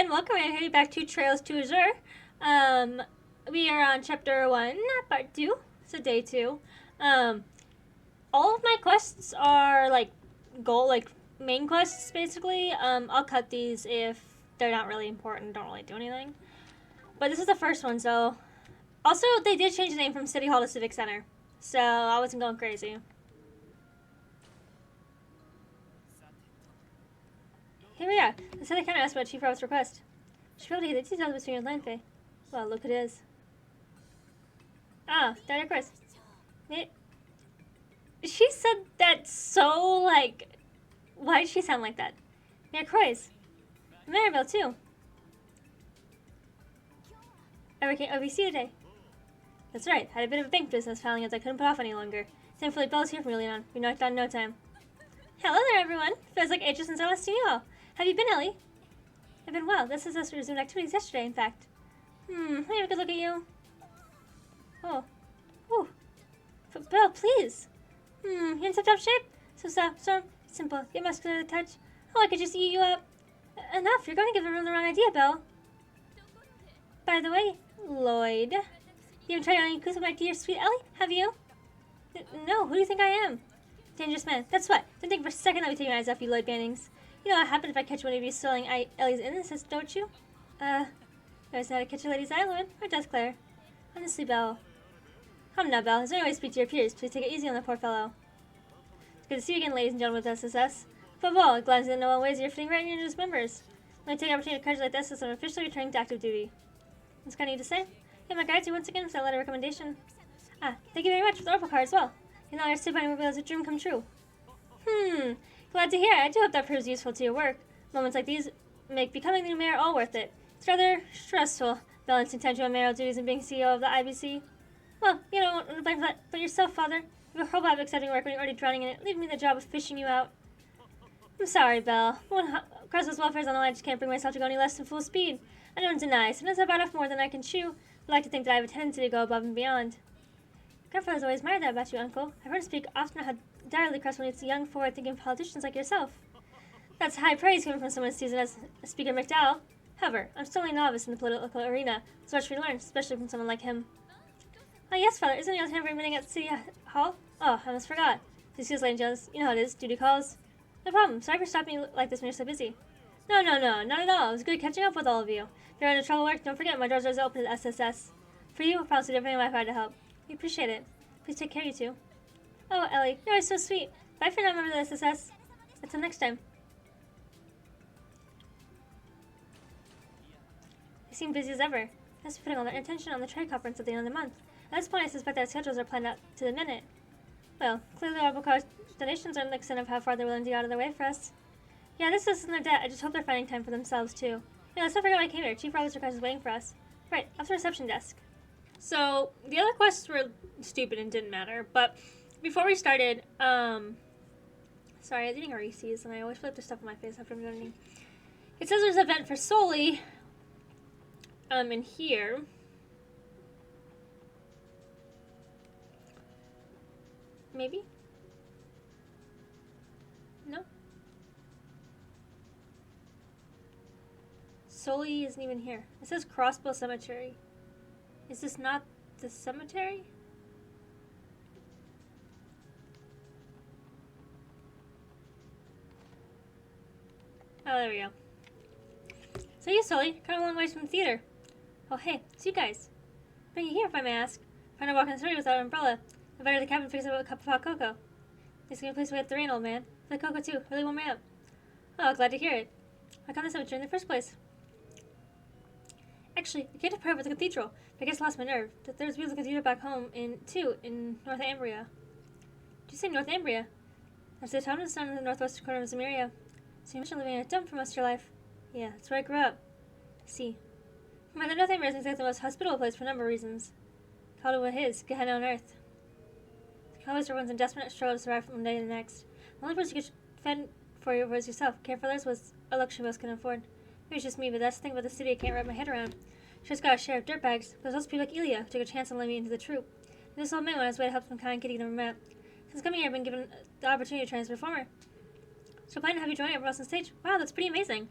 and welcome everybody back to Trails to Azure. We are on chapter 1, part 2, so day 2. All of my quests are main quests basically. I'll cut these if they're not really important, don't really do anything. But this is the first one, so. Also, they did change the name from City Hall to Civic Center, so I wasn't going crazy. Here we are. The City Counter asked about Chief Robert's request. She probably get the details between your land fay. Well, look it is. Ah, Dr. Chris. She said that so, why did she sound like that? Mayor Croix. Maribel, too. I work at OBC today. That's right. Had a bit of a bank business filing as I couldn't put off any longer. Thankfully, Belle's here from early on. We knocked out in no time. Hello there, everyone. Feels like ages since I last seen you all. Have you been, Ellie? I've been well. This is us resumed activities yesterday, in fact. Let me have a good look at you. Oh. Ooh. Belle, please. You're in tip-top shape? So soft, so simple, yet muscular to the touch. Oh, I could just eat you up. Enough. You're going to give everyone the wrong idea, Belle. By the way, Lloyd. You haven't tried on any cookies with my dear sweet Ellie, have you? No, who do you think I am? Dangerous man. That's what. Don't think for a second I'll be taking your eyes off you, Lloyd Bannings. You know what happens if I catch one of you stealing Ellie's innocence, don't you? You always know how to catch a lady's eye, Lloyd. Or does Claire? Honestly, Belle. Come now, Belle. There's no way to speak to your peers. Please take it easy on the poor fellow. It's good to see you again, ladies and gentlemen with SSS. Above all, it glads me in no ways you're fitting right into its members. Let me take the opportunity to congratulate the SSS on officially returning to active duty. What's kind of need to say? Yeah, my guides you once again for that letter of recommendation. Thank you very much for the Oracle card as well. You know, our sibling will be as a dream come true. Glad to hear. I do hope that proves useful to your work. Moments like these make becoming the new mayor all worth it. It's rather stressful, balancing time to mayoral duties and being CEO of the IBC. Well, you don't want to blame that but yourself, Father. You have a horrible habit of accepting work when you're already drowning in it, leaving me the job of fishing you out. I'm sorry, Belle. When Cresswell's welfare is on the line, I just can't bring myself to go any less than full speed. I don't deny. Sometimes I bite off more than I can chew. I like to think that I have a tendency to go above and beyond. Grandfather's always admired that about you, Uncle. I've heard him speak often how direly Cresswell needs young, forward-thinking politicians like yourself. That's high praise coming from someone as seasoned as Speaker McDowell. However, I'm still a novice in the political arena. There's much for me to learn, especially from someone like him. Oh, yes, Father. Isn't it time for a meeting at City Hall? Oh, I almost forgot. Excuse Lady Jones. You know how it is. Duty calls. No problem. Sorry for stopping me like this when you're so busy. No, not at all. It was good catching up with all of you. If you're in trouble work, don't forget my doors are open to SSS. For you, I'll promise to do everything in my power to help. We appreciate it. Please take care, you two. Oh, Ellie, you're always so sweet. Bye for now, member of the SSS. Until next time. They seem busy as ever. That's putting all their attention on the trade conference at the end of the month. At this point, I suspect that schedules are planned out to the minute. Well, clearly our Car's donations are an extent of how far they're willing to go out of their way for us. Yeah, this isn't their debt. I just hope they're finding time for themselves, too. Yeah, let's not forget why I came here. Chief Robert's request is waiting for us. Right, off the reception desk. So, the other quests were stupid and didn't matter, but before we started, sorry, I was eating Reese's, and I always flip the stuff on my face after I'm done eating. It says there's an event for Soli, in here. Maybe? No? Soli isn't even here. It says Crossbow Cemetery. Is this not the cemetery? Oh, there we go. So you, Sully, kind of a long ways from the theater. Oh, hey, it's you guys. Bring you here, if I may ask. Find a walk in the street without an umbrella. Invited to the cabin to fix up a cup of hot cocoa. It's a good place to wait the rain, old man. For the cocoa, too. Really warm me up. Oh, glad to hear it. I come to the cemetery in the first place. Actually, I came to prayer with the cathedral, but I guess I lost my nerve. There's views of the cathedral back home in North Ambria. Did you say North Ambria? That's the town is down in the northwestern corner of Zamiria. So you mentioned living in a dump for most of your life. Yeah, that's where I grew up. I see. Well, the North Ambria isn't exactly the most hospitable place for a number of reasons. Called it what it is, Gehenna on Earth. Always everyone's in desperate struggle to survive from one day to the next. The only person you could fend for you was yourself. Care for others was a luxury most couldn't afford. Maybe it's just me, but that's the thing about the city I can't wrap my head around. She just got a share of dirtbags, but there's also people like Ilya who took a chance on letting me into the troop. And this old man went on his way to help some kind kitty never met. Since coming here, I've been given the opportunity to train as a performer. So I plan to have you join everyone else on stage. Wow, that's pretty amazing.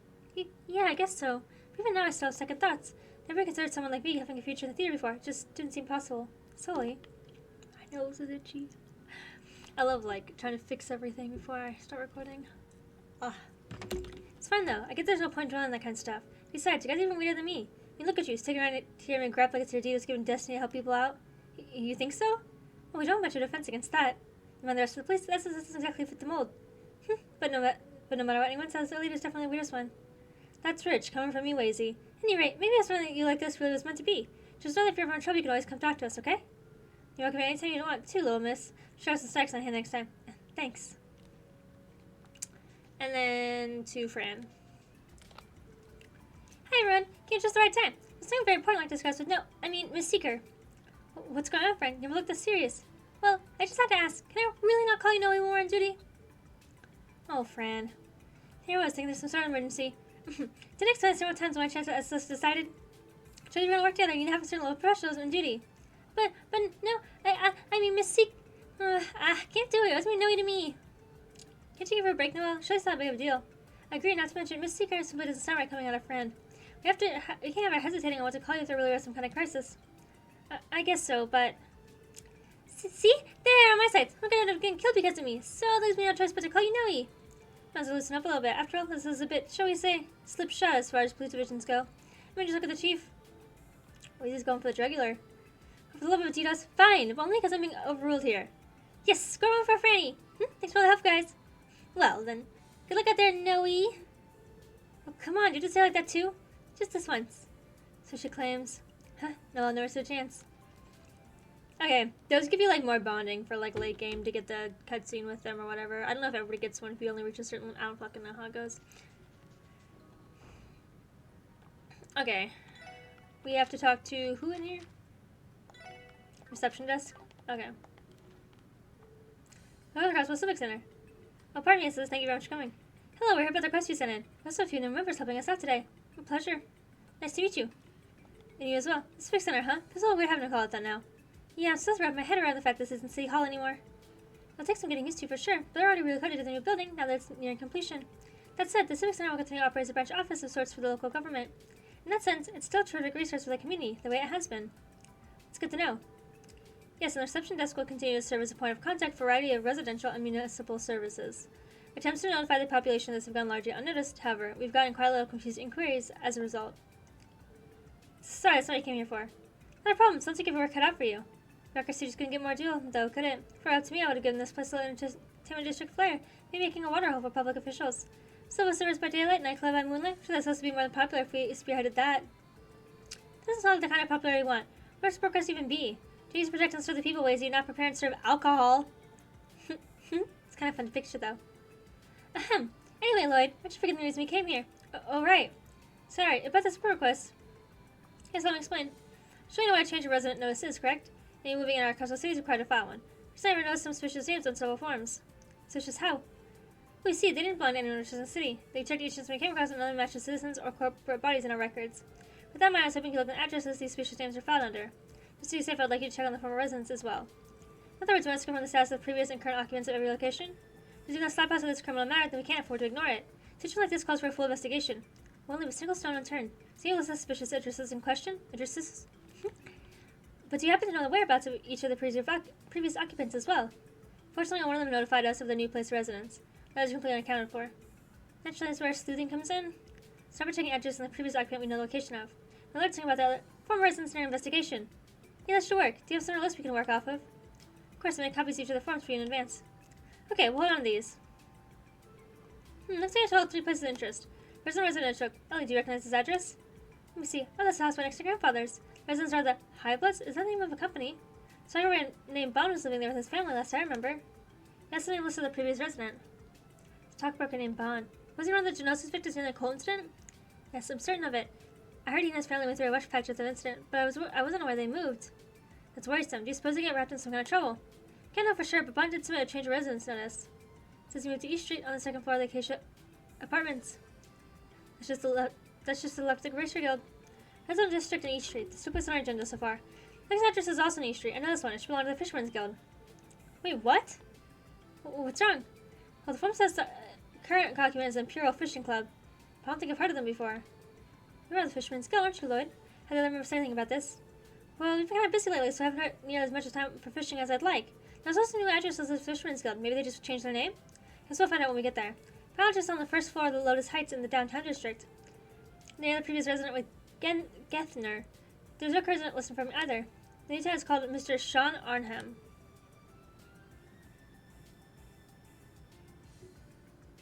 Yeah, I guess so. But Even now I still have second thoughts. Never considered someone like me having a future in the theater before. It just didn't seem possible. Solely. My nose is itchy. I love, like, trying to fix everything before I start recording. Ugh. It's fine, though. I guess there's no point dwelling on that kind of stuff. Besides, you guys are even weirder than me. I mean, look at you, sticking around here and grab like it's your deed given destiny to help people out. You think so? Well, we don't have much of a defense against that. And the rest of the place, that doesn't exactly fit the mold. But no matter what anyone says, the leader's definitely the weirdest one. That's rich, coming from you, Wazy. At any rate, maybe that's something that you like this really was meant to be. Just know that if you're ever in trouble, you can always come talk to us, okay? You're welcome anytime you want, too, little miss. Show us the snacks on hand next time. Thanks. And then to Fran. Hi, everyone. Came just the right time. There's something very important I'd like to discuss with Miss Seeker. What's going on, Fran? You never look this serious. Well, I just had to ask. Can I really not call you Noe when we're on duty? Oh, Fran. Here I was thinking there's some sort of emergency. Didn't explain several times when my chance as us decided. So you're gonna work together. You need to have a certain level of professionalism on duty. But no. I mean, Miss Seek. I can't do it. What's Noe to me? Can't you give her a break, Noelle? Surely it's not that big of a deal. I agree. Not to mention, Miss Seeker simply doesn't sound right coming out of Fran. We can't have her hesitating on what to call you if there really was some kind of crisis. I guess so, but... See? There, on my side. I'm gonna end up getting killed because of me. So it leaves me no choice but to call you Noe. Might as well loosen up a little bit. After all, this is a bit, shall we say, slipshod as far as police divisions go. I mean, just look at the chief. Well, he's going for the jugular. For the love of Adidas, fine, but only because I'm being overruled here. Yes, go on for Franny. Thanks for all the help, guys. Well, then, good luck out there, Noe. Oh, come on, you just say like that too? Just this once. So she claims. No, I'll never stood a chance. Okay, those give you like more bonding for like late game to get the cutscene with them or whatever. I don't know if everybody gets one if you only reach a certain. I don't fucking know how it goes. Okay, we have to talk to who in here? Reception desk. Okay. Oh, Crosswell Civic Center. Oh, pardon me, sis. Thank you very much for coming. Hello, we're here about the request you sent in. We also have a few new members helping us out today. A pleasure. Nice to meet you. And you as well. The Civic Center, huh? Feels a little weird having to call it that now. Yeah, I'm still wrap my head around the fact this isn't City Hall anymore. It'll take some getting used to for sure, but they're already relocated to the new building now that it's nearing completion. That said, the Civic Center will continue to operate as a branch office of sorts for the local government. In that sense, it's still a terrific resource for the community, the way it has been. It's good to know. Yes, and the reception desk will continue to serve as a point of contact for a variety of residential and municipal services. Attempts to notify the population of this have gone largely unnoticed, however, we've gotten quite a lot of confused inquiries as a result. Sorry, that's what I came here for. Not a problem, sounds like you have work cut out for you. Bureaucracy just couldn't get more deal, though, could it? If it were up to me, I would have given this place a little entertainment district flair, maybe making a waterhole for public officials. Civil service by daylight, nightclub by moonlight? Sure, that's supposed to be more than popular if we spearheaded that. Doesn't sound like the kind of popularity we want. Where's progress even be? Duties protect and serve the people ways you're not prepared to serve alcohol. It's kind of fun to picture, though. Ahem. Anyway, Lloyd, why don't you forget the reason we came here? Oh, right. Sorry, about the support request. Yes, let me explain. Sure you know why a change of resident notice is, correct? Any moving in our coastal cities required to file one. First I ever noticed some suspicious names on several forms. Suspicious how? We see, they didn't belong to any notices in the city. They checked each instance we came across another match of citizens or corporate bodies in our records. With that in mind, I was hoping you could look at the addresses these suspicious names are filed under. Just to be safe, I'd like you to check on the former residents as well. In other words, we want to confirm the status of previous and current occupants of every location. If you're going to slap us with this criminal matter, then we can't afford to ignore it. A situation like this calls for a full investigation. We won't leave a single stone unturned. So you list the suspicious addresses in question? Addresses? But do you happen to know the whereabouts of each of the previous occupants as well? Fortunately, one of them notified us of the new place of residence. That is completely unaccounted for. Naturally, that's where sleuthing comes in. Start by checking address on the previous occupant we know the location of. Now let's think about the other former residents in our investigation. Yeah, that should work. Do you have some list we can work off of? Of course, I make copies of each of the forms for you in advance. Okay, we'll hold on to these. Let's say I total 3 places of interest. First one, residential. Ellie, do you recognize this address? Let me see. Oh, that's the house right next to grandfather's. Residents are the Highbloods? Is that the name of a company? So I remember named Bond was living there with his family last I remember. That's the name listed of the previous resident. Stockbroker named Bond. Was he one of the Genosis victims in the coal incident? Yes, I'm certain of it. I heard he and his family went through a Westpatch at the incident, but I wasn't aware they moved. That's worrisome. Do you suppose they get wrapped in some kind of trouble? Can't know for sure, but Bond did submit a change of residence notice. It says he moved to East Street on the 2nd floor of the Acacia Apartments. That's just the Electric Racer Guild. Resident District in East Street. This took place on our agenda so far. Next address is also in East Street. I know this one. It should belong to the Fisherman's Guild. Wait, what? What's wrong? Well, the form says the current occupant is Imperial Fishing Club. I don't think I've heard of them before. You're the Fisherman's Guild, aren't you, Lloyd? How did I remember saying anything about this? Well, we've been kind of busy lately, so I haven't had nearly as much time for fishing as I'd like. There's also new addresses of the Fisherman's Guild. Maybe they just changed their name? Guess we'll find out when we get there. Found just on the first floor of the Lotus Heights in the downtown district. Near the previous resident with Gethner. There's no resident listed from either. The new tenant is called Mr. Sean Arnhem.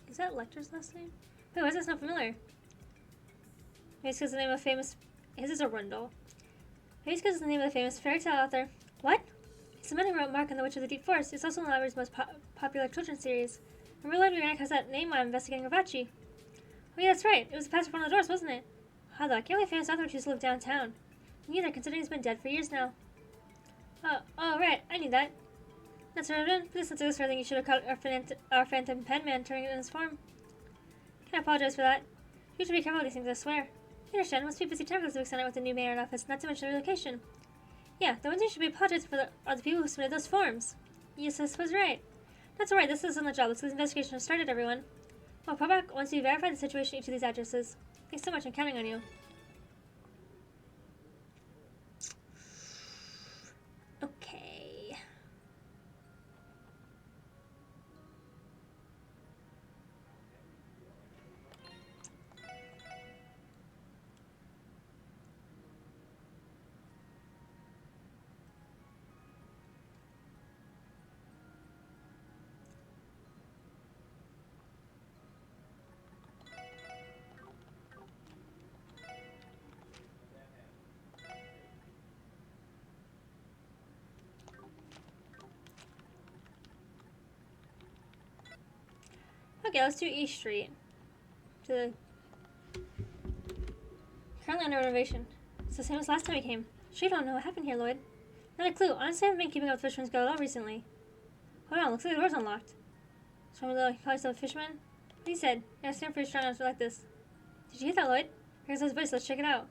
Is that Lecter's last name? Wait, why is that not familiar? Maybe it's because the name of famous... His is a Rundle. Maybe it's because it's the name of the famous fairy tale author. What? It's the man who wrote Mark and the Witch of the Deep Forest. It's also one of the library's most popular children's series. And real library rank has that name while investigating Ravachi. Oh yeah, that's right. It was the password on the doors, wasn't it? How though, I can't believe famous author used to live downtown. Neither, considering he's been dead for years now. Oh, right. I knew that. That's what I've done. For this instance, I think you should have caught our phantom penman turning it in his form. Can I apologize for that? You should be careful with these things, I swear. You understand, it must be a busy time for this week's night with the new mayor in office, not to mention the relocation. Yeah, the ones who should be apologizing for are the people who submitted those forms. Yes, I suppose right. That's alright, this is on the job. Let's get the investigation has started, everyone. Well, pop back once you verify the situation at each of these addresses. Thanks so much, I'm counting on you. Okay. Okay, let's do East Street. Currently under renovation. It's the same as last time we came. Sure, you don't know what happened here, Lloyd. Not a clue. Honestly, I haven't been keeping up with Fisherman's Guild at all recently. Hold on, looks like the door's unlocked. So I'm gonna call yourself a fisherman? He said, I stand for strong enough to like this. Did you hear that, Lloyd? Here's his voice, let's check it out.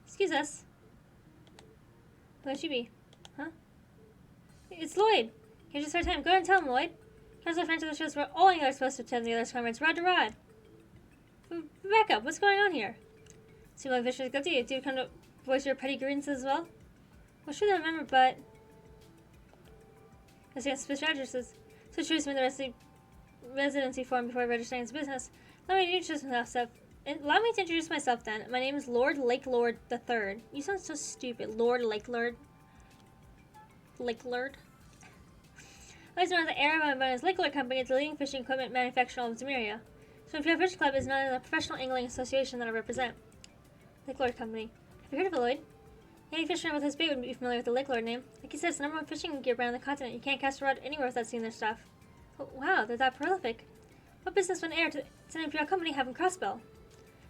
Excuse us. Where'd she be? Huh? It's Lloyd! You just hard time. Go ahead and tell him, Lloyd. Comes my friend to the shows where all you are supposed to attend the other comrades. Rod to Rod. Back up. What's going on here? Seem like Fisher's Guild to you. Do you come to voice your petty grievances as well? Well, sure, I remember, but... Let's get special addresses. So choose me the residency form before registering as business. Allow me to introduce myself then. My name is Lord Lakelord III. You sound so stupid. Lord Lakelord. Lakelord. I was known as the heir of my bonus Lakelord Company. It's the leading fishing equipment manufacturer of Zemeria. So if your fishing club is not in the professional angling association that I represent. Lakelord Company. Have you heard of it, Lloyd? Any fisherman with his bait would be familiar with the Lakelord name. Like he said, it's the number one fishing gear brand on the continent. You can't cast a rod anywhere without seeing their stuff. Oh, wow, they're that prolific. What business would an heir to an imperial company have in Crossbell?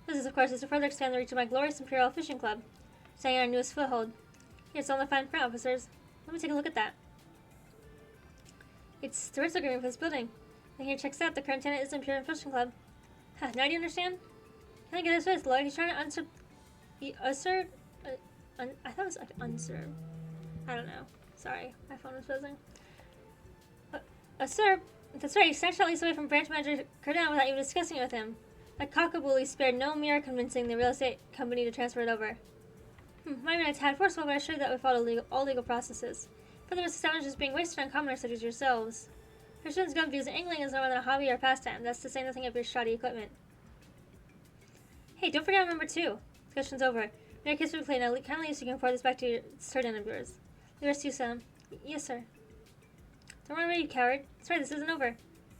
This is, of course, to further expand the reach of my glorious imperial fishing club. Staying our newest foothold. Here's all the fine print, officers. Let me take a look at that. It's the rental agreement for this building. And here checks out the current tenant is the Imperial Fishing Club. Huh, now do you understand? Can I get this with, Lloyd? He's trying to usurp... I thought it was usurp. I don't know. Sorry, my phone was buzzing. Usurp? That's right, he snatched at least away from branch manager Cardin without even discussing it with him. That cockabooly spared no mere convincing the real estate company to transfer it over. Might have been a tad forceful, but I assure you that we followed all legal processes. For the most established is being wasted on commoners such as yourselves. Christians Gum views angling as no more than a hobby or pastime. That's to say nothing of your shoddy equipment. Hey, don't forget number 2. Discussion's over. Your case will be played now. Kindly you can forward this back to your certain of yours. The rest you, Sam. Yes, sir. Don't run away, you coward. Sorry, this isn't over.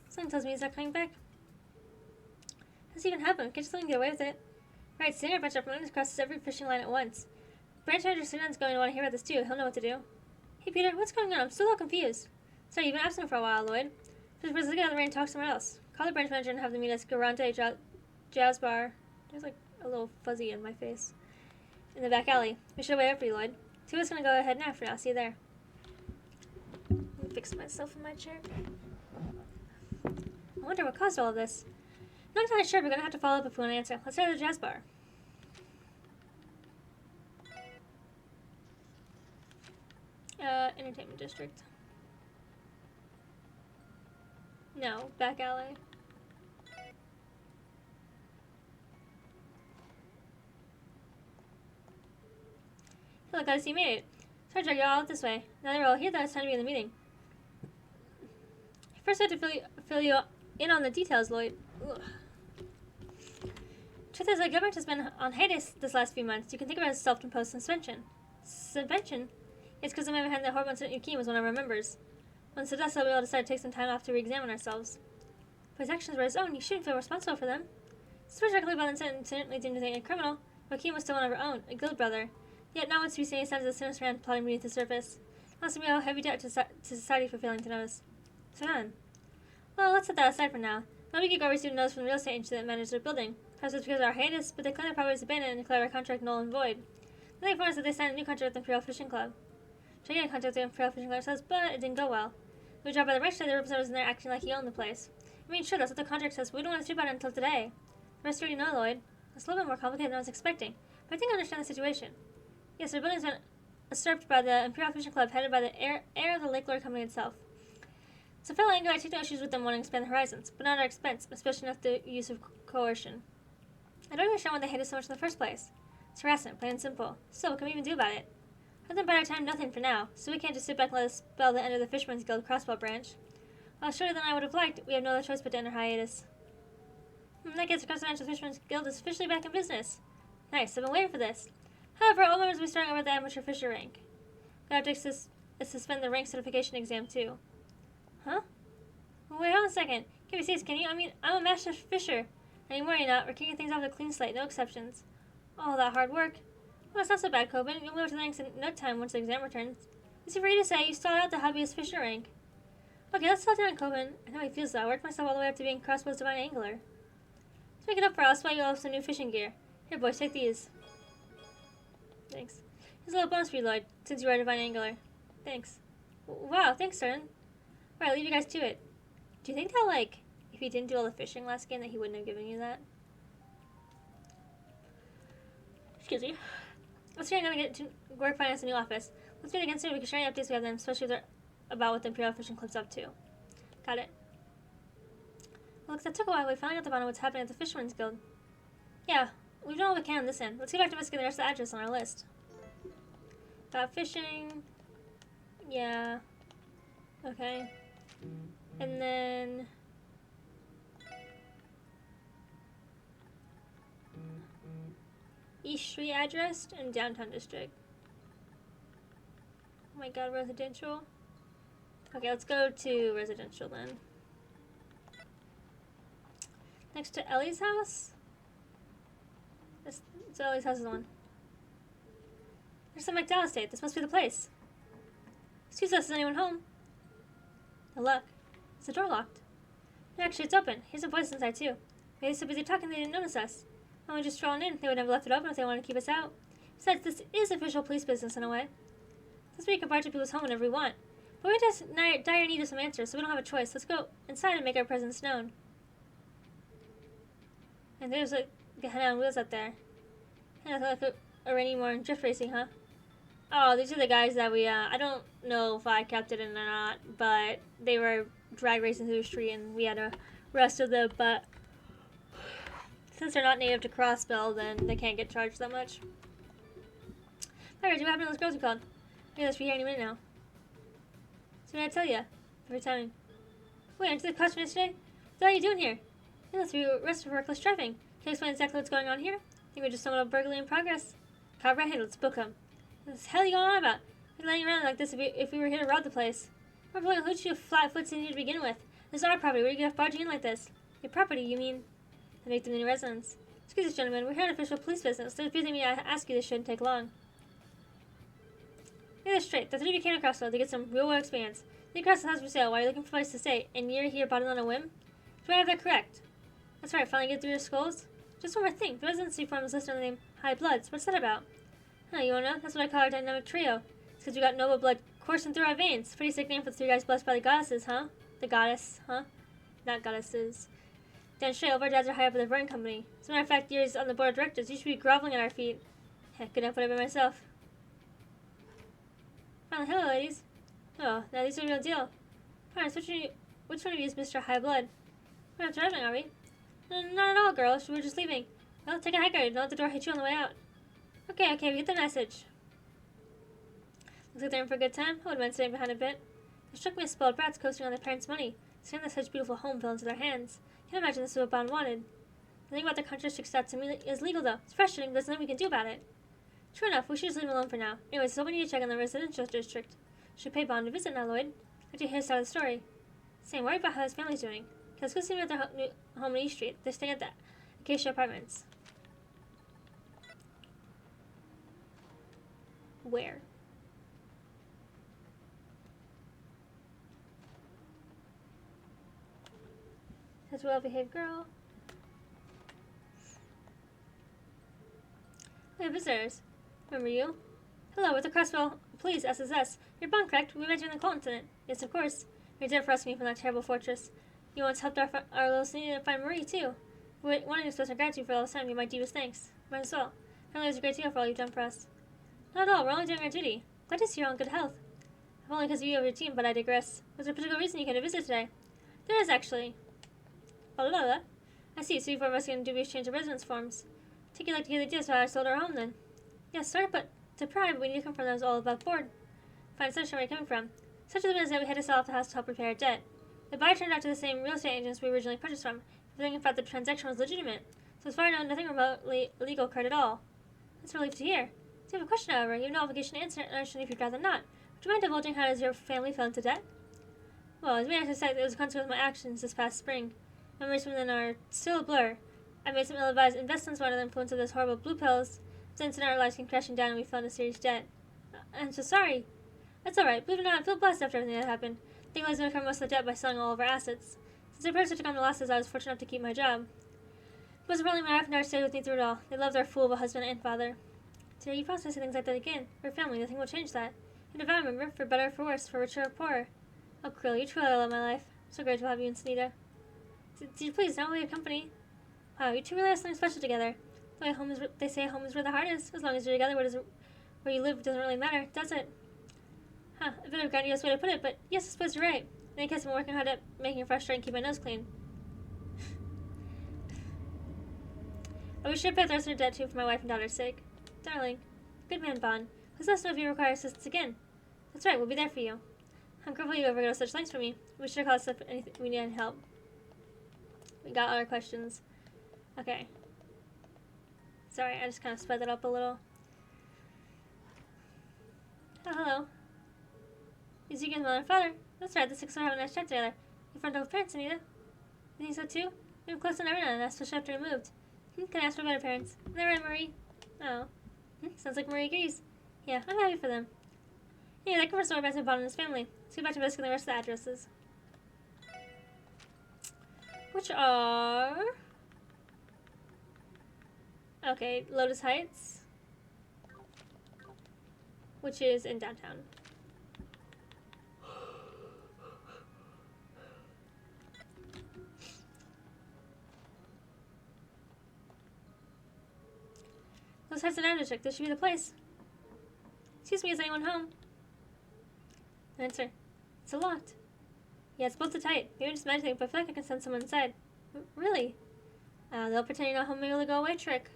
Something tells me he's not coming back. How's it even happen? Can't you let him get away with it? Right, sitting our bunch of runners crosses every fishing line at once. Branch manager Sudan's going to want to hear about this too. He'll know what to do. Hey, Peter, what's going on? I'm still all confused. Sorry, you've been absent for a while, Lloyd. Just let's get out of the rain and talk somewhere else. Call the branch manager and have them meet us Garante Jazz Bar. There's like a little fuzzy in my face. In the back alley. We should wait up for you, Lloyd. Two of us gonna go ahead now for now. See you there. Let me fix myself in my chair. I wonder what caused all of this. Not entirely sure, but we're gonna have to follow up if we want to answer. Let's start at the Jazz Bar. Entertainment district. No, back alley. Oh, look, I see you made it. Sorry to drag you all out this way. Now that we're all here, though, it's time to be in the meeting. First, I have to fill you in on the details, Lloyd. Ugh. Truth is, the government has been on hiatus this last few months. You can think of it as self-imposed suspension. Suspension? It's because the man behind the horrible incident you was one of our members. Once it does, we all decided to take some time off to re-examine ourselves. But his actions were his own. You shouldn't feel responsible for them. Despite directly about the incident leading to a criminal, Joaquin was still one of our own, a guild brother. Yet not once do we see any signs of the sinister man plotting beneath the surface. Must be a heavy debt to society for failing to notice. So then, well, let's set that aside for now. Nobody could go receive notice from the real estate agent that managed their building. Perhaps it's because of our hiatus, but they claim the property is abandoned and declare our contract null and void. Then they informed us that they signed a new contract with the Imperial Fishing Club. Tried getting in contact with the Imperial Fishing Club ourselves, but it didn't go well. We were dropped by the register, the representatives in there acting like he owned the place. I mean, sure, that's what the contract says, but we don't want to speak about it until today. The rest already know, Lloyd. It's a little bit more complicated than I was expecting, but I think I understand the situation. Yes, the building's been usurped by the Imperial Fishing Club, headed by the heir of the Lake Lord Company itself. It's a fellow anger. I take no issues with them wanting to expand the horizons, but not at our expense, especially not the use of coercion. I don't understand why they hate us so much in the first place. It's harassment, plain and simple. So, what can we even do about it? Other than bide our time, nothing for now, so we can't just sit back and let us spell the end of the Fisherman's Guild crossbow branch. While shorter than I would have liked, we have no other choice but to end our hiatus. That gets the Continental Fisherman's Guild is officially back in business. Nice, I've been waiting for this. However, all members will be starting over at the amateur fisher rank. We have to suspend the rank certification exam too. Huh? Well, wait on a second. Give me serious, can you? I mean, I'm a master fisher. Anymore, you're not. We're kicking things off with a clean slate, no exceptions. All that hard work. Well, it's not so bad, Coben. You'll move to the ranks in no time once the exam returns. Easy for you to say. You stalled out the hobbyist fisher rank. Okay, let's slow down, Coben. I know how he feels, though. I worked myself all the way up to being Crossbow's Divine Angler. To make it up for us, why you have some new fishing gear. Here, boys, take these. Thanks. Here's a little bonus for you, Lloyd, since you are a Divine Angler. Thanks. Wow, thanks, Sern. Alright, I'll leave you guys to it. Do you think that, like, if he didn't do all the fishing last game, that he wouldn't have given you that? Excuse me. Let's see, I'm gonna get to work finance a new office. Let's meet again soon. We can share any updates we have then, especially if they're about what the Imperial Fishing Club's up to. Got it. Well, that took a while. We finally got the bottom of what's happening at the Fisherman's Guild. Yeah, we've done all we can on this end. Let's get back to investigating the rest of the address on our list. Got fishing. Yeah. Okay. And then... East Street address and downtown district. Oh my god, residential. Okay, let's go to residential then. Next to Ellie's house? So Ellie's house is the one. There's some McDowell estate. This must be the place. Excuse us, is anyone home? No luck. Is the door locked? No, actually, it's open. Here's some voices inside, too. Maybe they're so busy talking they didn't notice us. When we just strolling in, they would have left it open if they wanted to keep us out. Besides, this is official police business in a way. This way we can barge people's home whenever we want. But we're just dire need of some answers, so we don't have a choice. Let's go inside and make our presence known. And there's like a head on wheels up there. And I thought a rainy morning drift racing, huh? Oh, these are the guys that we, I don't know if I kept it in or not, but they were drag racing through the street and we had to arrested them, but since they're not native to Crossbell, then they can't get charged that much. Alright, what happened to those girls we called? Maybe that's for here any minute now. So what did I tell you? Every time. Wait, aren't you the costume yesterday? What are you doing here? Yeah, let's be arrested for reckless driving. Can you explain exactly what's going on here? I think we just stumbled on burglary in progress. Cop right-handed, let's book him. What the hell are you going on about? We're laying around like this if we were here to rob the place. We're pulling a hoochie of flat-foots in here to begin with. This is our property. Where do you get off barging in like this? Your property, you mean? To make them new residents. Excuse us, gentlemen. We're here on official police business. There's busy me to ask you this shouldn't take long. Get this straight. The three of you came across the road to get some real-world experience. They crossed the house for sale while you're looking for a place to stay, and you're here bought it on a whim? Do I have that correct? That's right. Finally get through your skulls? Just one more thing. The residency form is listed under the name High Bloods. What's that about? Huh, you wanna know? That's what I call our dynamic trio. It's because we got noble blood coursing through our veins. Pretty sick name for the three guys blessed by the goddesses, huh? The goddess, huh? Not goddesses. Dan straight over, dads are high up at the Vern Company. As a matter of fact, you're on the board of directors. You should be groveling at our feet. Heck, couldn't put it by myself. Oh, hello, ladies. Oh, now these are the real deal. Parents, which one of you is Mr. High Blood? We're not driving, are we? Not at all, girls. We were just leaving. Well, take a hike, don't let the door hit you on the way out. Okay, we get the message. Looks like they're in for a good time. I wouldn't mind staying behind a bit. It struck me as spoiled brats coasting on their parents' money, seeing that such beautiful home fell into their hands. Can't imagine this is what Bond wanted. The thing about the contradictory stats to me is legal, though. It's frustrating, but there's nothing we can do about it. True enough, we should just leave him alone for now. Anyways, so we need to check on the residential district. Should pay Bond a visit now, Lloyd. I'd like to hear his side of the story. Same worried about how his family's doing. Let's go see them at their home in East Street. They're staying at the Acacia Apartments. Where? That's a well-behaved girl. Hey, visitors. Remember you? Hello, with the Crosswell Police, SSS. You're Bond, correct? We met you in the coal incident. Yes, of course. You're dead for rescuing me from that terrible fortress. You once helped our little Selena find Marie, too. We wanted to express our gratitude for all this time. You my deepest thanks. Might as well. Apparently it was a great deal for all you've done for us. Not at all. We're only doing our duty. Glad to see you're all in good health. If only because of you of your team, but I digress. Was there a particular reason you came to visit today? There is, actually. Blah, blah, blah. I see. So you've investigated a dubious change of residence forms. Take you like to hear the details of how I sold our home, then. Yes, sorry, but to pry, but we need to confirm that was all above board. Find such where you're coming from. Such as the business that we had to sell off the house to help repair our debt. The buyer turned out to the same real estate agents we originally purchased from. Everything in fact the transaction was legitimate. So as far as I know, nothing remotely illegal occurred at all. That's a relief to hear. So you have a question, however. You have no obligation to answer it, and understand if you'd rather not. Would you mind divulging how does your family fell into debt? Well, as we actually said, it was a consequence of my actions this past spring. Memories from then are still a blur. I made some ill-advised investments under the influence of those horrible blue pills. Since then, our lives came crashing down and we fell into serious debt. I'm so sorry. That's alright. Believe it or not, I feel blessed after everything that happened. I think I was going to cover most of the debt by selling all of our assets. Since I personally took on the losses, I was fortunate enough to keep my job. It wasn't really my wife and daughter stayed with me through it all. They loved their fool of a husband and father. Today, you promise to say things like that again. We're family. Nothing will change that. And if I remember, for better or for worse, for richer or poorer. Oh, Krill, you truly love my life. I'm so grateful to have you and Sunita. Did you please don't leave company? Wow, you two really have something special together. The way home is, they say home is where the heart is. As long as you're together, where you live doesn't really matter, does it? Huh, a bit of a grandiose way to put it, but yes, I suppose you're right. In any case, I've been working hard at making a fresh start and keep my nose clean. I wish I'd pay the rest of your debt too for my wife and daughter's sake. Darling, good man, Bond. Please let us know if you require assistance again. That's right, we'll be there for you. I'm grateful you ever go to such lengths for me. We should call us if anything we need any help. We got all our questions. Okay. Sorry, I just kind of sped that up a little. Oh, hello. Is you guys mother and father? That's right, the six are having a nice chat together. You front of parents, Anita? You think so too? We were close to never done, especially after we moved. Can I ask for better parents? They're right, Marie. Oh. Sounds like Marie agrees. Yeah, I'm happy for them. Yeah, that covers our best of Bond and his family. Let's get back to investigating the rest of the addresses. Which are... Okay, Lotus Heights. Which is in downtown. Lotus Heights and District. This should be the place. Excuse me, is anyone home? Answer. It's locked. Yeah, it's bolted tight. Maybe I'm just imagining, but I feel like I can send someone inside. Really? They'll pretend you're not home, maybe they'll go away trick.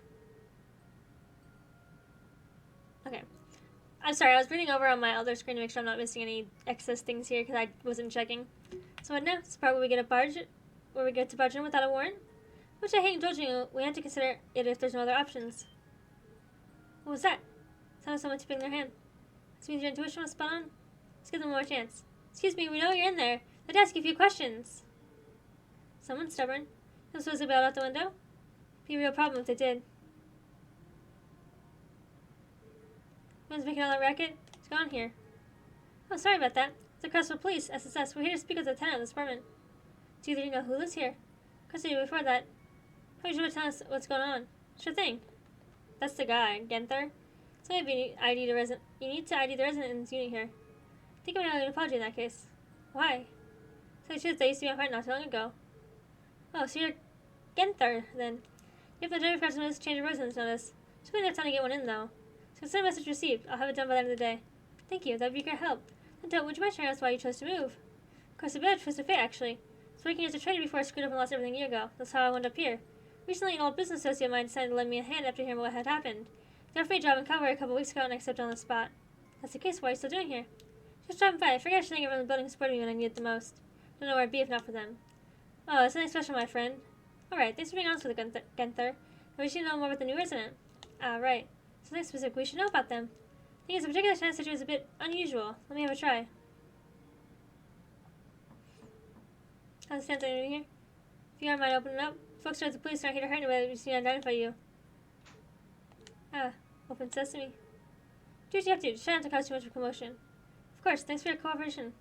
Okay. I'm sorry, I was reading over on my other screen to make sure I'm not missing any excess things here because I wasn't checking. So what now? It's the part where we get to barge in without a warrant? Which I hate indulging you. We have to consider it if there's no other options. What was that? Sounded someone tipping their hand. This means your intuition was spot on? Let's give them one more chance. Excuse me, we know you're in there. Let's ask you a few questions. Someone's stubborn. They're supposed to bail out the window? Be a real problem if they did. One's making all that racket? It's gone here. Oh, sorry about that. It's the Crossville Police, SSS. We're here to speak with the tenant of this apartment. Do either you know who lives here? Of course I do. Before that, how would you tell us what's going on? Sure thing. That's the guy, Genther. So maybe you need to ID the resident in this unit here. I think I'm going to an apology in that case. Why? To tell the truth, they used to be on fire not too long ago. Oh, so you're Genther, then. You have the driver forgot to change of residence notice. Just waiting enough time to get one in, though. So consider message received. I'll have it done by the end of the day. Thank you. That would be great help. And don't, would you mind sharing us why you chose to move? Of course, a bit of twist of fate, actually. I was working as a trader before I screwed up and lost everything a year ago. That's how I wound up here. Recently, an old business associate of mine decided to lend me a hand after hearing what had happened. They offered me a job in Calvary a couple weeks ago, and I accepted on the spot. That's the case. What are you still doing here? Just dropping by. I figured I should get around the building supporting me when I need it the most. Don't know where I'd be if not for them. Oh, it's something special, my friend. Alright, thanks for being honest with it, Gunther. I wish you know more about the new resident. Ah, right. Something specific we should know about them. I think it's a particular chance that was a bit unusual. Let me have a try. How's the stand doing here? If you don't mind opening up, folks at the police aren't here to hurt anybody. We just need to identify you. Ah, open sesame. Do what you have to. Just try not to cause too much of a commotion. Of course, thanks for your cooperation.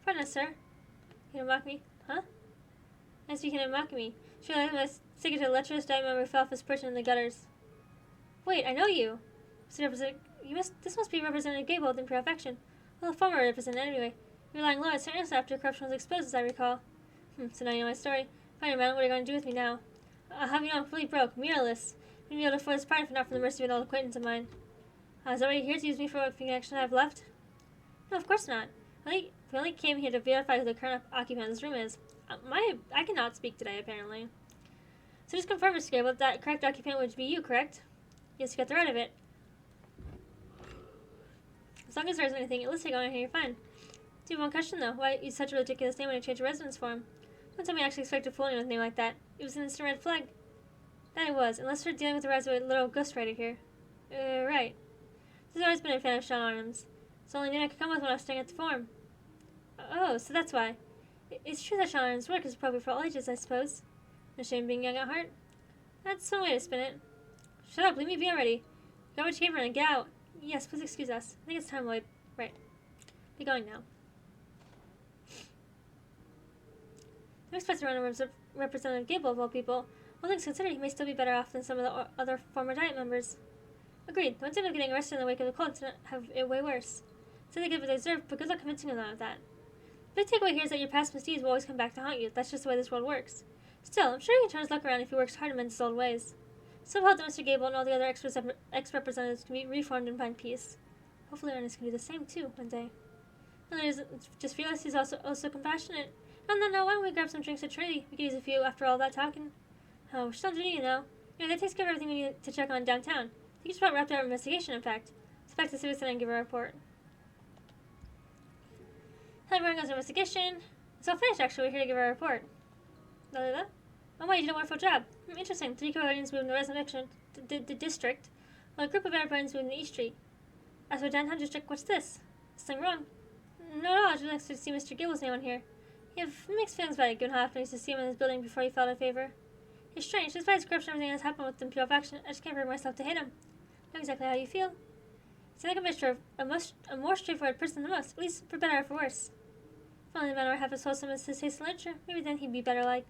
Pardon us, sir. You gonna mock me? Huh? Nice you can mock me. Sure, I'm a stick to a lecherous diet member who fell off his perch in the gutters. Wait, I know you. This must be Representative Gable in pure affection. Well, the former representative anyway. You're lying low at St. after corruption was exposed, as I recall. So now you know my story. Fine, man, what are you going to do with me now? I'll have you know I'm fully broke, mirrorless. Wouldn't be able to afford this party if not for the mercy of an old acquaintance of mine. Is that why you're here to use me for what connection I have left? No, of course not. We only came here to verify who the current occupant of this room is. I cannot speak today, apparently. So just confirm, Mr. Gable, that correct occupant would be you, correct? Yes, you got the right of it. As long as there isn't anything illicit going on here, you're fine. Do you have one question, though? Why use such a ridiculous name when you change your residence form? Don't tell me I actually expected fooling with a name like that. It was an instant red flag. That it was, unless we're dealing with a little ghostwriter here. Right. I've always been a fan of Sean Arnham's. It's the only name I could come with when I was staring at the form. Oh, so that's why. It's true that Sean Arnham's work is appropriate for all ages, I suppose. No shame being young at heart. That's one way to spin it. Shut up, leave me be already. Got what you came for and get out. Yes, please excuse us. I think it's time, Lloyd. Right. Be going now. I'm expecting to run a Representative Gable of all people. All things considered, he may still be better off than some of the other former Diet members. Agreed. The ones who end up getting arrested in the wake of the cold have it way worse. So they get what they deserve, but good luck convincing them of that. The big takeaway here is that your past misdeeds will always come back to haunt you. That's just the way this world works. Still, I'm sure he can turn his luck around if he works hard to mend his old ways. So hope that Mr. Gable and all the other ex-representatives can be reformed and find peace. Hopefully Ernest can do the same too one day. And just realized he's also compassionate. On that note, why don't we grab some drinks at Trinity? We could use a few after all that talking. Oh, we're still doing it, you know. That takes care of everything we need to check on downtown. He just about wrapped our investigation, in fact. Let's back to Civics and give a report. How everyone goes investigation. It's all finished, actually. We're here to give a report. Oh, wow, you did a wonderful job. Interesting. 3 co-guardians moved in the residential district, while a group of airplanes moved in East Street. As for downtown district, what's this? Something wrong? No, at all. I just like to see Mr. Gible's name on here. You have mixed feelings about it, given how often I used to see him in this building before he fell out of favor. It's strange. Despite his corruption and everything that's happened with him pure faction, I just can't bring myself to hate him. Not exactly how you feel. He's like a more straightforward person than most, at least for better or for worse. If only the man were half as wholesome as his taste in literature, maybe then he'd be better like.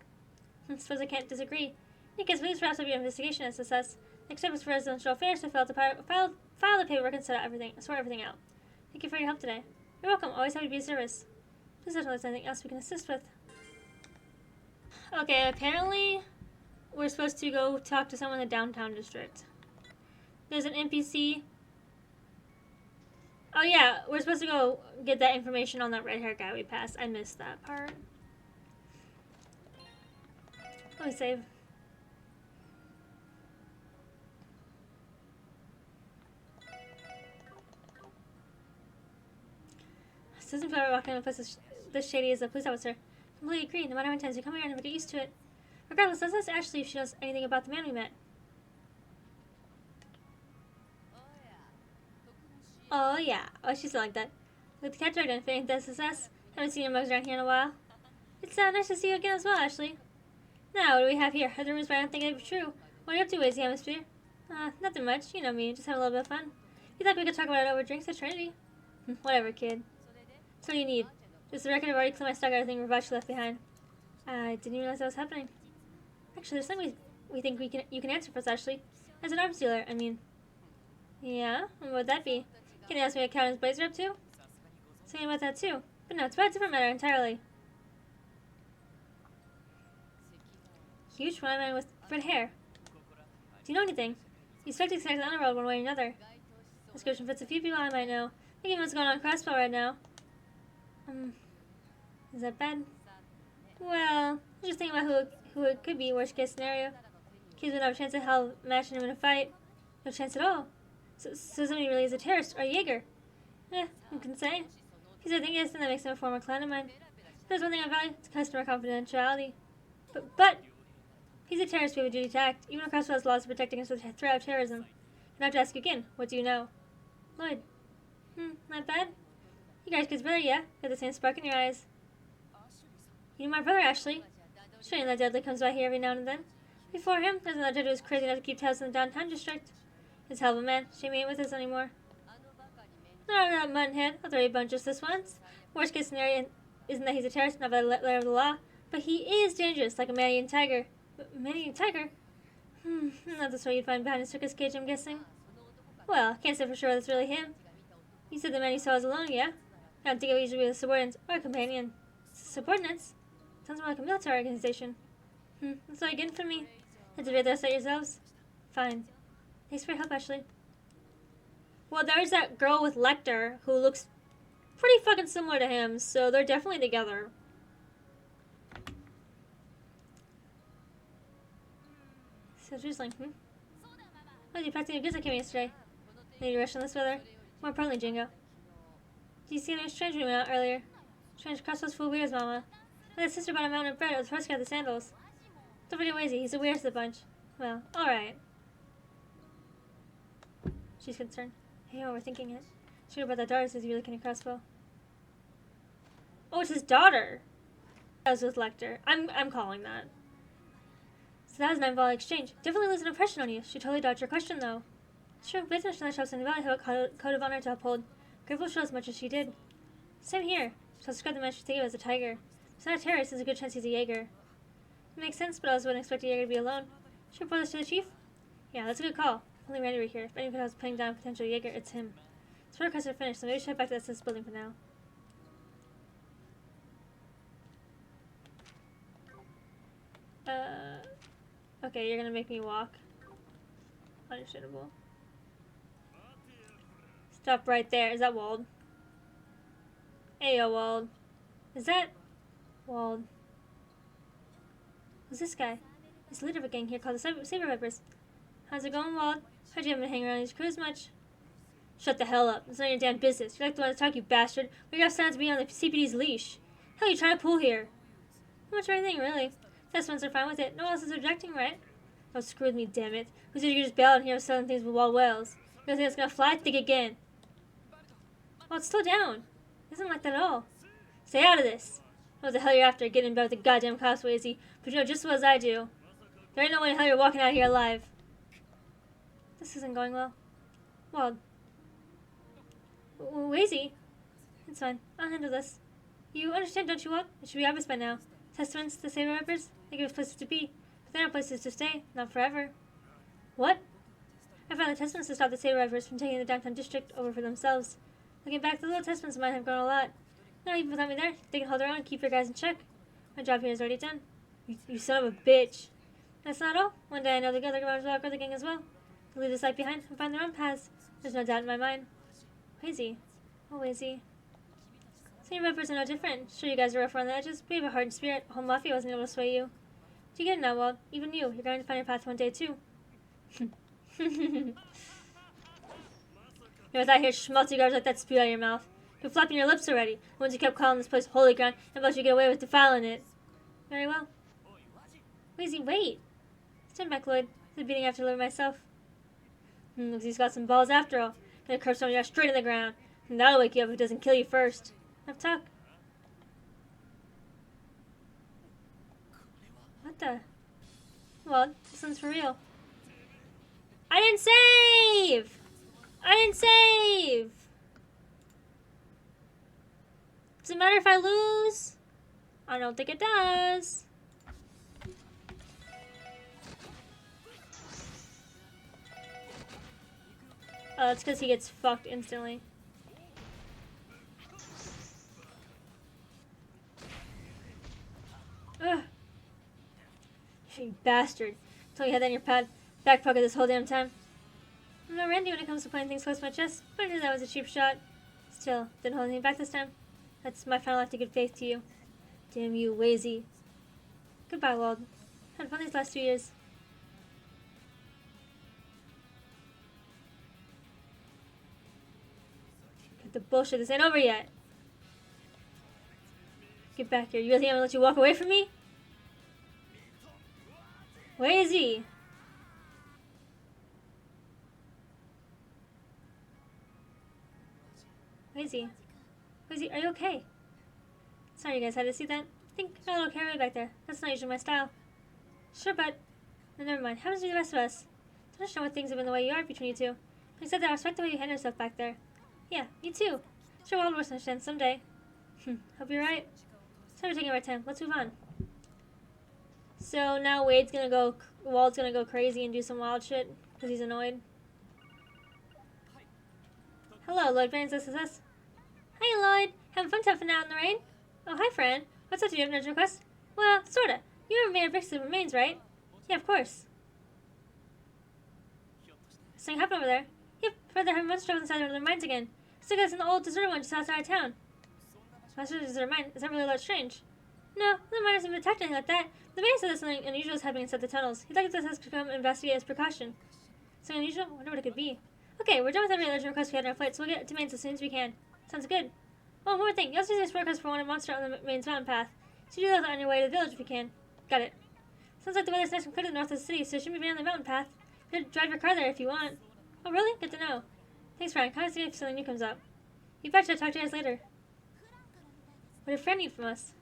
I suppose I can't disagree. In any case, please wraps up your investigation, SSS. Next step is for residential affairs to file the paperwork and sort everything out. Thank you for your help today. You're welcome. Always happy to be of service. Please let us know if there's anything else we can assist with. Okay, apparently we're supposed to go talk to someone in the downtown district. There's an NPC. Oh yeah, we're supposed to go get that information on that red-haired guy we passed. I missed that part. Let me save. This doesn't feel like walking in a place this shady as a police officer. Completely agree. No matter how intense you come here, I never get used to it. Regardless, let's ask Ashley if she knows anything about the man we met. Oh yeah. Oh, she's like that. With the cat dragged in, fitting the SSS. Haven't seen your mugs around here in a while. It's nice to see you again as well, Ashley. Now, what do we have here? Are the rumors, but I don't think it'd be true. What are you up to, Wazy Hemisphere? Nothing much. You know me. Just have a little bit of fun. You thought we could talk about it over drinks at Trinity? Whatever, kid. That's all you need. Just the record I've already cleared my stock out of everything Ravachi left behind. I didn't even realize that was happening. Actually, there's something we think you can answer for us, Ashley. As an arms dealer, I mean. Yeah? And what would that be? Can you ask me what Captain's Blazer up to? Something about that too. But no, it's about a different matter entirely. Huge one man with red hair. Do you know anything? You suspect he's connected to the underworld one way or another. Description fits a few people I might know. Thinking what's going on in Crossbow right now. Is that bad? Well, I'm just thinking about who it could be, worst case scenario. Kids would have a chance of hell matching him in a fight. No chance at all. So somebody really is a terrorist or a Jaeger. Who can say? He's a yes, and that makes him a former client of mine. If there's one thing I value, it's customer confidentiality. But he's a terrorist we have a duty to act, even across those laws to protect against the threat of terrorism. And I have to ask you again, what do you know? Lloyd. Not bad. You guys kid's brother, yeah? Got the same spark in your eyes. You knew my brother, Ashley. Sure, that Dudley comes by here every now and then. Before him, there's another Dudley who's crazy enough to keep tabs in the downtown district. He's a hell of a man. Shame he ain't with us anymore. No, that muttonhead. I'll throw you a bone just this once. Worst case scenario isn't that he's a terrorist, not by the letter of the law, but he is dangerous, like a man-eating tiger. Man-eating tiger? Not the sort you'd find behind a circus cage, I'm guessing. Well, can't say for sure that's really him. You said the man you saw was alone, yeah? I don't think it would usually be a subordinate or a companion. Subordinates? Sounds more like a military organization. That's all you get from me. Had to read those out yourselves? Fine. Thanks for your help, Ashley. Well, there's that girl with Lecter who looks pretty fucking similar to him, so they're definitely together. So drizzling, Oh, you packed your goods that came yesterday. Need you rush in this weather? More importantly, Jingo. Did you see any strange we went out earlier? Strange crossroads full of weirds, Mama. My sister bought a mountain of bread with horse got the sandals. Don't forget Wazy, he's the weirdest of the bunch. Well, alright. She's concerned. Hey, we're thinking it. Sure about that daughter says you're looking at crossbow. Oh, it's his daughter. That was with Lecter. I'm calling that. So that was an Valley exchange. Definitely leaves an impression on you. She totally dodged your question, though. Sure, business in the shops in the Valley have a code of honor to uphold. Grateful show as much as she did. Same here. She'll describe the man she think of as a tiger. He's not a terrorist, there's a good chance he's a Jaeger. It makes sense, but I wouldn't expect a Jaeger to be alone. Should report this to the chief? Yeah, that's a good call. Only Randy were here. If anyone was putting down a potential Jaeger, it's him. This requests are finished, so maybe we should head back to this building for now. Okay, you're gonna make me walk. Understandable. Stop right there. Is that Wald? Ayo, Wald. Is that Wald? Who's this guy? He's the leader of a gang here called the Saber Vipers. How's it going, Wald? Heard you haven't been hanging around these crews much. Shut the hell up. It's not your damn business. You're like the one to talk, you bastard. We got signs to be on the CPD's leash. Hell, you trying to pull here? Not much of anything, really. Test ones are fine with it. No one else is objecting, right? Oh, screw with me, damn it. Who said you could just bail out here selling things with wild whales? You don't think it's gonna fly? Think again. Oh, it's still down. It isn't like that at all. Stay out of this. What the hell you're after? Getting in bed with the goddamn cops, Wazy. But you know just as well as I do. There ain't no way in hell you're walking out of here alive. This isn't going well. Wald. Wazy. It's fine. I'll handle this. You understand, don't you, Wald? It should be obvious by now. Testaments, the Saber Vipers, they give us places to be. But they're not places to stay. Not forever. What? I found the Testaments to stop the Saber Vipers from taking the downtown district over for themselves. Looking back, the little Testaments might have grown a lot. Not even without me there. They can hold their own and keep your guys in check. My job here is already done. You son of a bitch. That's not all. One day I know the other members will outgrow the gang as well. They'll leave this life behind and find their own paths. There's no doubt in my mind. Wazy. Oh, Wazy. Senior Vipers are no different. Sure, you guys are rough around the edges, but you have a heart and spirit. A whole mafia wasn't able to sway you. Do you get it now, Wald? Even you're going to find your path one day, too. You're without here schmaltzy guards like that spew out of your mouth. You're flapping your lips already. The ones you kept calling this place holy ground, and about you get away with defiling it. Very well. Wazy, wait. Stand back, Lloyd. I'm beating after Lloyd myself. Looks he's got some balls after all. Gonna curve some of you straight in the ground. And that'll wake you up if it doesn't kill you first. Enough talk. What the? Well, this one's for real. I didn't save! I didn't save! Does it matter if I lose? I don't think it does. Oh, that's because he gets fucked instantly. Ugh. You bastard. Told you had that in your back pocket this whole damn time. I'm not Randy when it comes to putting things close to my chest, but I knew that was a cheap shot. Still, didn't hold anything back this time. That's my final act of good faith to you. Damn you, Wazy. Goodbye, Wald. Had fun these last 2 years. The bullshit, this ain't over yet. Get back here. You really think I'm gonna let you walk away from me? Where is he? Where is he? Where is he? Are you okay? Sorry, you guys had to see that. I think I got a little carried away back there. That's not usually my style. Sure, but... No, never mind. Happens to be the rest of us. Don't understand what things have been the way you are between you two. I said that I respect the way you handle yourself back there. Yeah, me too. Sure, we'll all understand someday. Hope you're right. Sorry for taking our time. Let's move on. So now Wald's gonna go crazy and do some wild shit because he's annoyed. Hello, Lloyd Baines, this is us. Hi, Lloyd. Having fun toughing out in the rain? Oh, hi, Fran. What's up? Do you have an urgent request? Well, sorta. You ever made a bricks of remains, right? Yeah, of course. Something happened over there. Yep, further having monster trouble inside one of their mines again. Still got us in the old deserted one just outside of town. Monster deserted mine? Is that really that strange? No, the mine hasn't been attacked or anything like that. The man said that something unusual is happening inside the tunnels. He'd like us to come investigate as precaution. Something unusual? I wonder what it could be. Okay, we're done with every urgent request we had on our plate, so we'll get to mains as soon as we can. Sounds good. Oh, one more thing. You also need to request for one monster on the mains mountain path. So you do that on your way to the village if you can. Got it. Sounds like the weather's nice and clear to the north of the city, so it shouldn't be on the mountain path. You could drive your car there if you want. Oh, really? Good to know. Thanks, Fran. Come and see if something new comes up. You betcha. I'll talk to you guys later. What did Fran need from us?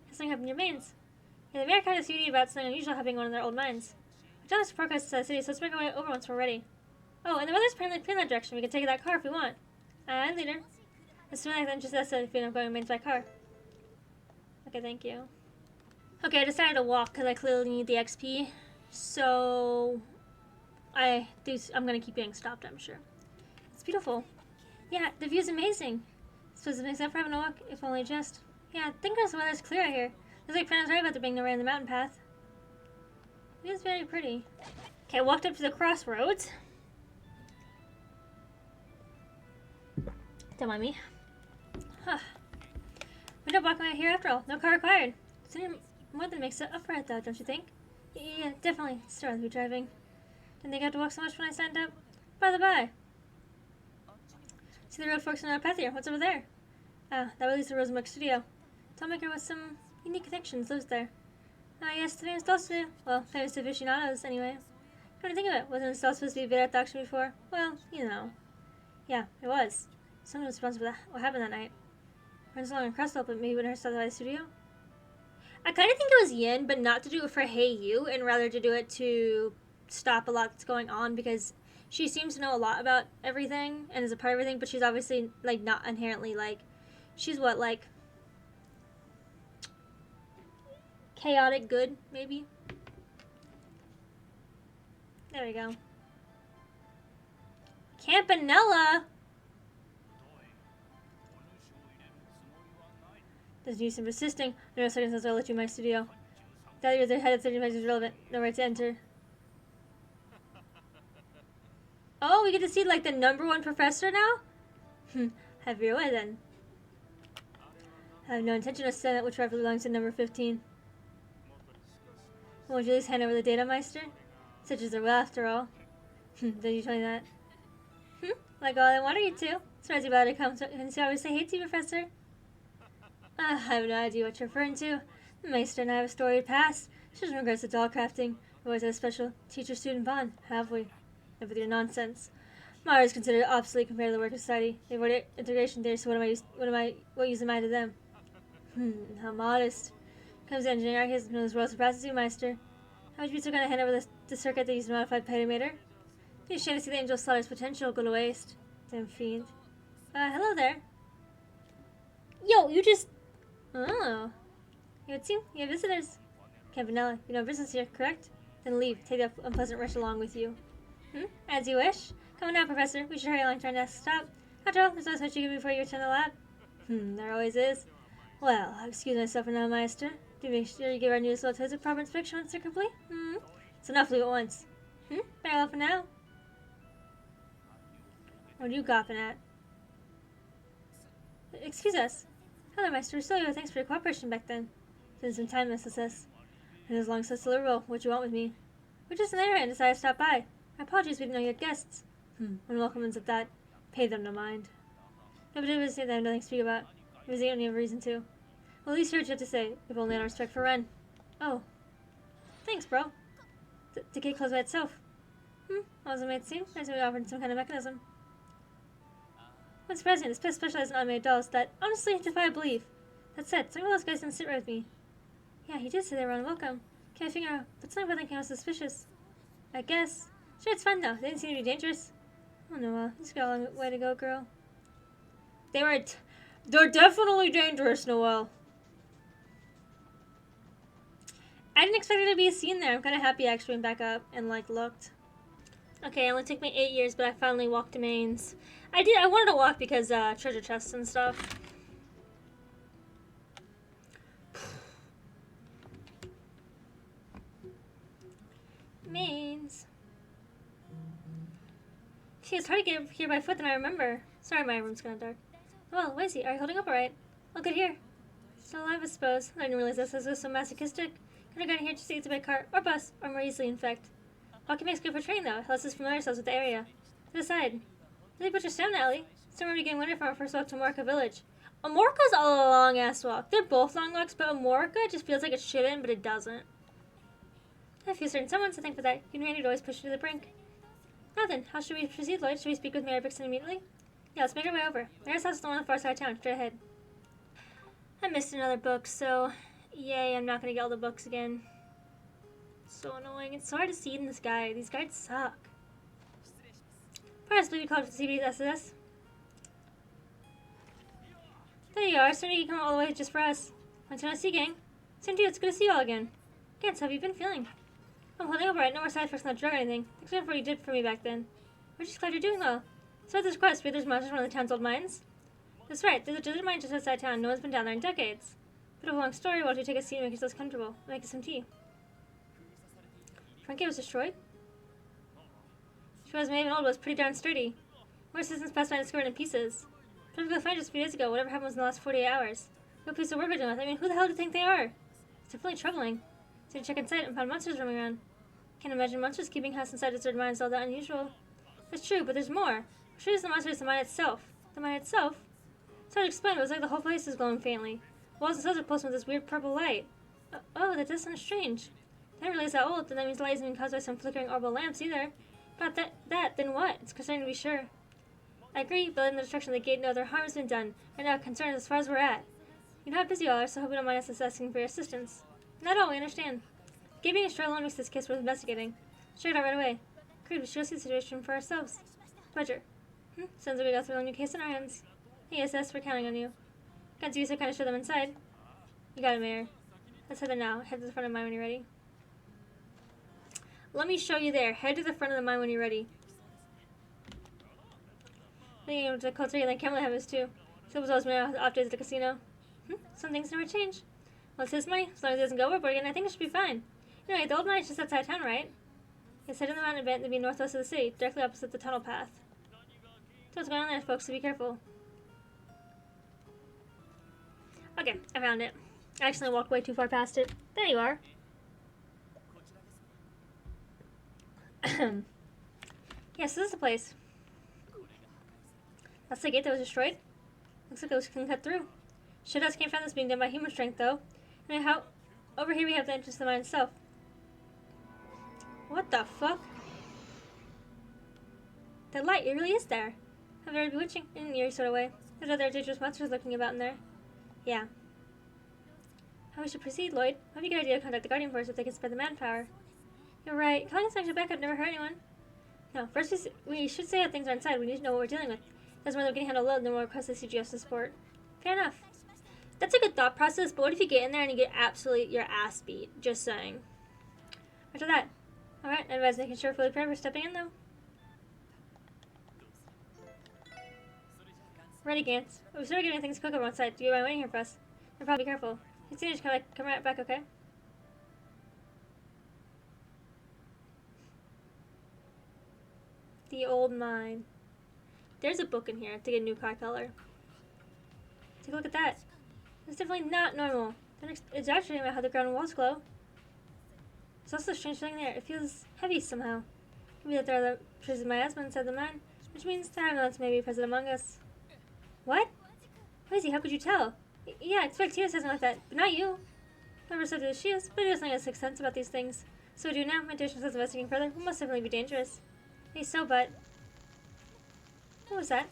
Has something happened in your mains? Yeah, the mayor kind of CUD about something unusual happening in one of their old mines. We've done this to progress to the city, so let's make our way over once we're ready. Oh, and the weather's apparently clear in that direction. We can take that car if we want. And leader. It's really like just us if I'm going mains by car. Okay, thank you. Okay, I decided to walk because I clearly need the XP. So I'm gonna keep getting stopped, I'm sure. It's beautiful. Yeah, the view's amazing. Suppose it makes up for having a walk, if only just. Yeah, think the weather's clear out here. Looks like Fran was right about there being no rain on the mountain path. It is very pretty. Okay, I walked up to the crossroads. Don't mind me. Huh. We don't walk out here after all. No car required. It's more than makes it up for it, though, don't you think? Yeah, definitely. Still rather be driving. Didn't think I had to walk so much when I signed up? By the by. See the road forks in our path here. What's over there? Ah, that would lead to the Rosenberg studio. Tollmaker with some unique connections lives there. Ah, yes, the famous doll studio. Well, famous aficionados, anyway. Come to think of it, wasn't the doll supposed to be a bit at the auction before? Well, you know. Yeah, it was. Someone was responsible for what happened that night. Runs along across the but maybe when her stuff by the studio. I kind of think it was Yin, but not to do it for Hey You, and rather to do it to stop a lot that's going on, because she seems to know a lot about everything and is a part of everything, but she's obviously, like, not inherently, like, she's what, like, chaotic good, maybe? There we go. Campanella! Doesn't use some persisting. No circumstances I'll let you in my studio. That you're the head of 30 minutes is relevant. No right to enter. Oh, we get to see, like, the #1 professor now? Have your way, then. I have no intention of saying that which rightfully belongs to number 15. Won't you at least hand over the data, Meister? Such as their will, after all. Don't you tell me that? Like all I wanted you to. Surprised you about to come and see I always say hey to you, Professor. I have no idea what you're referring to. Meister and I have a storied past. Just in regards to doll crafting. We always had a special teacher-student bond, have we? And with your nonsense. Mara is considered obsolete compared to the work of society. They've already integration theory, so what use am I to them? How modest. Comes to engineering archives and knows world surpasses you, Meister. How would you be so going to hand over the circuit that uses a modified petameter? You shame to see the angel slaughter's potential go to waste. Damn fiend. Hello there. Yo, you just... Oh. You would seem you have visitors. Campanella, you know business here, correct? Then leave. Take that unpleasant rush along with you. As you wish. Come on now, Professor. We should hurry along trying to stop. After all, there's always much you can do before you return to the lab. There always is. Well, I'll excuse myself for now, Meister. Do make sure you give our new little toes a proper inspection once they're complete. It's enough leave at once. Very well for now. What are you gawping at? Excuse us. Hello, Meister Rosilio. Thanks for your cooperation back then. It's been some time, Mrs. And as long as it's deliverable, what you want with me? We're just in there and decided to stop by. My apologies, we didn't know you had guests. Unwelcome ones at that. Pay them no mind. No, but it was that I have nothing to speak about. It was the only reason to. Well, at least heard what you have to say, if only out of respect for Ren. Oh. Thanks, bro. The gate closed by itself. What was it made to seem? As if we offered some kind of mechanism. What's surprising, this place specializes in automated dolls that, honestly, defy belief. That said, some of those guys didn't sit right with me. Yeah, he did say they were unwelcome. Can't figure out, but something about them came out suspicious. I guess. Sure, it's fun though. They didn't seem to be dangerous. Oh, Noelle, you've got a long way to go, girl. They're definitely dangerous, Noelle. I didn't expect there to be a scene there. I'm kind of happy I actually went back up and, like, looked. Okay, it only took me 8 years, but I finally walked to mains. I wanted to walk because, treasure chests and stuff. Mains. Gee, it's hard to get here by foot than I remember. Sorry, my room's kind of dark. Well, wait, are you holding up alright? Oh, good here. Still alive, I suppose. I didn't realize this was so masochistic. Could have gotten here just to get to by car, or bus, or more easily, in fact. Walking makes good for training, though. It lets us familiar ourselves with the area. To the side. Really put your down, Allie. Somewhere we getting winter from our first walk to Amorca Village. Amorca's a long-ass walk. They're both long walks, but Amorca just feels like it shouldn't, but it doesn't. I have a few certain someone to thank for that. You and Randy would always push you to the brink. Now then, how should we proceed, Lloyd? Should we speak with Mary Brixton immediately? Yeah, let's make our way over. Mary's house is the one on the far side of town. Straight ahead. I missed another book, so yay, I'm not gonna get all the books again. So annoying. It's so hard to see in this guide. These guides suck. Perhaps we called for the CB's SS. There you are. Certainly you come all the way just for us. Want to see, gang? Same to you. It's good to see you all again. Gans, how have you been feeling? I'm holding up right. No more side effects, not drug or anything. Thanks for what you did for me back then. We're just glad you're doing well. So at this quest, there's monsters from one of the town's old mines? That's right. There's a desert mine just outside town. No one's been down there in decades. Bit of a long story. Why don't you take a seat and make yourselves comfortable? Make us some tea. Frankie was destroyed? She was maybe old, but was pretty darn sturdy. More systems passed by and scored in pieces. Perfectly fine just a few days ago. Whatever happened was in the last 48 hours. No piece of work we're doing with. I mean, who the hell do you think they are? It's definitely troubling. So you check inside and found monsters roaming around. Can't imagine monsters keeping house inside deserted mines all that unusual. That's true, but there's more. I'm sure it's the monster is the mine itself. The mine itself? It's hard to explain, but it was like the whole place is glowing faintly. Walls and cells are pulsing with this weird purple light. Oh, that does sound strange. I didn't realize that old, then that means the light isn't being caused by some flickering orbital lamps either. Not then what? It's concerning to be sure. I agree, but in the destruction of the gate, no other harm has been done. Right now, concerned as far as we're at. You know how busy you all are, so I hope you don't mind us asking for your assistance. Not at all, we understand. Gate being a struggle makes this case worth investigating. Check it out right away. Agreed, we should go see the situation for ourselves. Roger. Sounds like we got a new case in our hands. Hey, SS, we're counting on you. Can't you so kind of show them inside? You got it, Mayor. Let's head there now. Head to the front of the mine when you're ready. Let me show you there. Head to the front of the mine when you're ready. Thinking of the culture like Camelot have us too. So it was always my off days at the casino. Some things never change. Well, it's his money. As long as it doesn't go overboard again, I think it should be fine. Anyway, the old mine is just outside town, right? It's head in the mountain event to be northwest of the city, directly opposite the tunnel path. So what's going on there, folks, so be careful. Okay, I found it. I actually walked way too far past it. There you are. Yes, this is the place. That's the gate that was destroyed. Looks like it was cut through. Shutouts can't find this being done by human strength, though. And how? Over here we have the entrance to the mine itself. What the fuck? That light, it really is there. How very bewitching, in an eerie sort of way. There's other dangerous monsters lurking about in there. Yeah. How we should proceed, Lloyd? Might be a good idea to contact the Guardian Force if they can spread the manpower. You're right. Calling us extra backup never hurt anyone. No, first we should say how things are inside. We need to know what we're dealing with. That's more than we can handle alone, then we'll request the CGS support. Fair enough. That's a good thought process, but what if you get in there and you get absolutely your ass beat? Just saying. After that. Alright, I advise making sure we're fully prepared for stepping in, though. Ready, Gantz. We started getting things cooked up outside. Do you mind waiting here for us? You'll probably be careful. You see, just come right back, okay? The old mine. There's a book in here to get a new car color. Take a look at that. It's definitely not normal. It's actually about how the ground walls glow. There's also a strange thing there. It feels heavy somehow. Could be that there are the traces of miasma inside the mine, which means the elements may be present among us. What? Crazy, how could you tell? Yeah, I expect Tia says something like that, but not you. Never said that she is, but he doesn't have a sixth sense about these things. So we do now. My intuition says investigating further will most definitely be dangerous. Hey, so, but... What was that?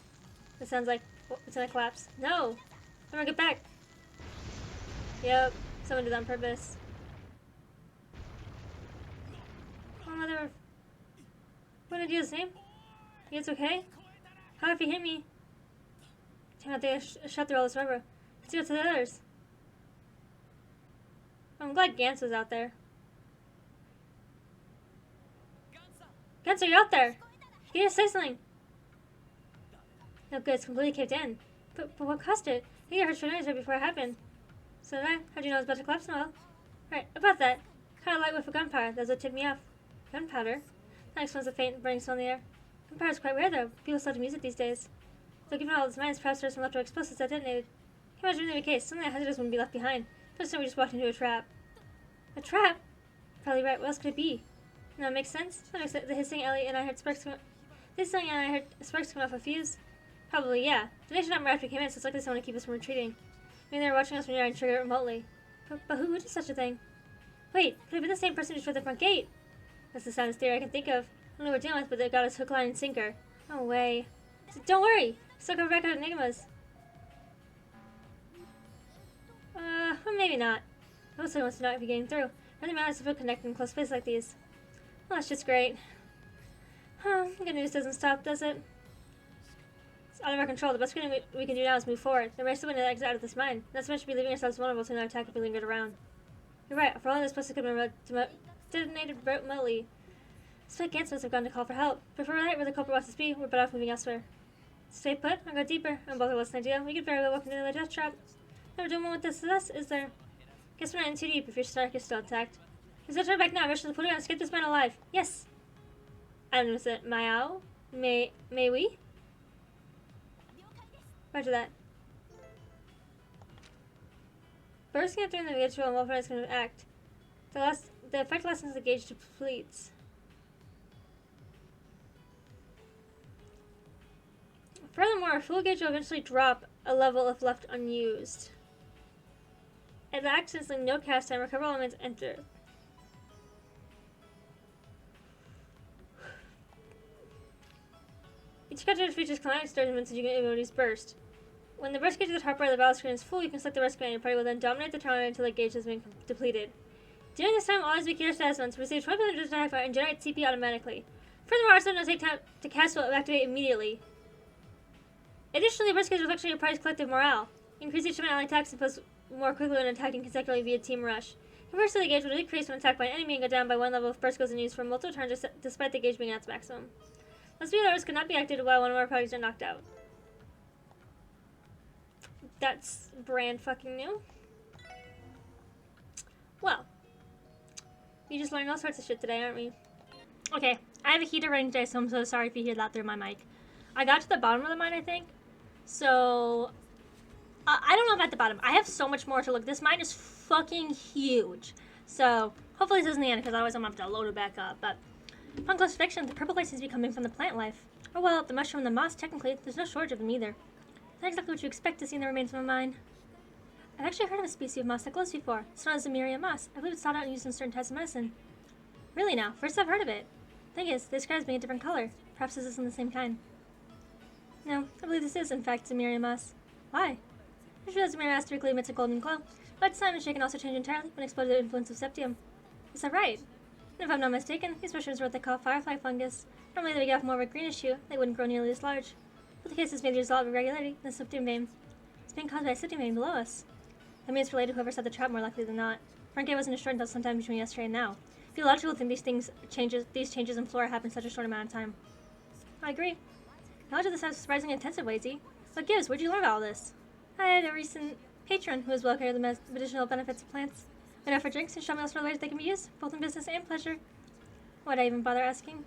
It sounds like it's gonna collapse. No! I'm gonna get back. Yep, someone did that on purpose. Oh, mother of... What did you do his name? It's okay? How if he hit me? Damn, I think I shot through all this rubber. Let's go to the others. I'm glad Gans was out there. Gans, are you out there? You need to say something. No good, it's completely caved in. But what caused it? I think I heard noise right before it happened. So did I. How'd you know it was about to collapse now? Right, about that. Kind of light whiff of gunpowder. That's what tipped me off. Gunpowder? That explains the faint burning smell in the air. Gunpowder is quite rare though. People still do music these days. So given all this mines, perhaps there's some electrical explosives that detonated. Can you imagine in the case? Something that hazardous wouldn't be left behind. First time we just walked into a trap. A trap? Probably right. What else could it be? No, it makes sense. That makes sense. The hissing Ellie and I heard sparks come off a fuse. Probably, yeah. The nation not after we came in, so it's likely someone to keep us from retreating. Maybe they were watching us when we were and trigger it remotely. But who would do such a thing? Wait, could it be the same person who destroyed the front gate? That's the soundest theory I can think of. I don't know what we're dealing with, but they got us hook, line, and sinker. No way. So don't worry. Still cover back out enigmas. Well, maybe not. Nobody wants to know if you're getting through. Nothing matters if we're connected in close space like these. Well, that's just great. Huh, good news doesn't stop, does it? It's out of our control. The best thing we can do now is move forward. The rest of the exit out of this mine. Not so much to be leaving ourselves vulnerable to another attack if we lingered around. You're right. For all this place could have been detonated remotely. Despite Gans must have gone to call for help. But if we're right where the culprit wants us to be, we're better off moving elsewhere. Stay put or go deeper. On both of us an idea. We could very well walk into the death trap. Never doing one with this us, is there? Guess we're not in too deep if your stomach is still intact. Let's go turn back now. Rush to the podium and escape this man alive. Yes. I don't know, is it Mayao? May we? Roger that. Bursting after the individual and welfare is going to act. The effect lessens the gauge depletes. Furthermore, a full gauge will eventually drop a level if left unused. At the accidents, no cast time, recover elements enter. Each character features climax statements and you can abilities burst. When the burst gauge at the top right of the battle screen is full, you can select the rescue and your party will then dominate the tournament until the gauge has been depleted. During this time, always be clear status ones, receive 20% attack fire and generate CP automatically. Furthermore, also does take time to cast will activate immediately. Additionally, the burst gauge will fluctuate your party's collective morale. Increase each amount of attacks and post more quickly when attacking consecutively via team rush. Conversely, the gauge will decrease when attacked by an enemy and go down by one level if burst goes in use for multiple turns despite the gauge being at its maximum. Let's be alerts cannot be activated while one of our parties are knocked out. That's brand fucking new. Well, we just learned all sorts of shit today, aren't we? Okay, I have a heater running today, so I'm so sorry if you hear that through my mic. I got to the bottom of the mine, I think. So, I don't know about the bottom. I have so much more to look. This mine is fucking huge. So, hopefully this isn't the end, because otherwise I'm going to have to load it back up. But, upon close fiction, the purple light seems to be coming from the plant life. Oh well, the mushroom and the moss, technically, there's no shortage of them either. Not exactly what you expect to see in the remains of a mine. I've actually heard of a species of moss that glows before. It's known as the Zamirian moss. I believe it's sought out and used in certain types of medicine. Really now? First I've heard of it. Thing is, they describe it as being a different color. Perhaps this isn't the same kind. No, I believe this is, in fact, Zamirian moss. Why? I'm sure that Zamirian moss typically emits a golden glow, but time and shape can also change entirely when exposed to the influence of septium. Is that right? And if I'm not mistaken, these mushrooms are what they call firefly fungus. Normally they would give off more of a greenish hue, they wouldn't grow nearly this large. But the case is maybe the result of irregularity in the septium vein. It's being caused by a septium vein below us. That means it's related to whoever set the trap more likely than not. Front gate wasn't destroyed until sometime between yesterday and now. It'd be logical to think these changes in flora happen in such a short amount of time. I agree. Knowledge of this has surprisingly intensive, Wazy. What gives? Where'd you learn about all this? I had a recent patron who was well aware of the medicinal benefits of plants. Went out for drinks and showed me all sorts of ways they can be used, both in business and pleasure. Why'd I even bother asking?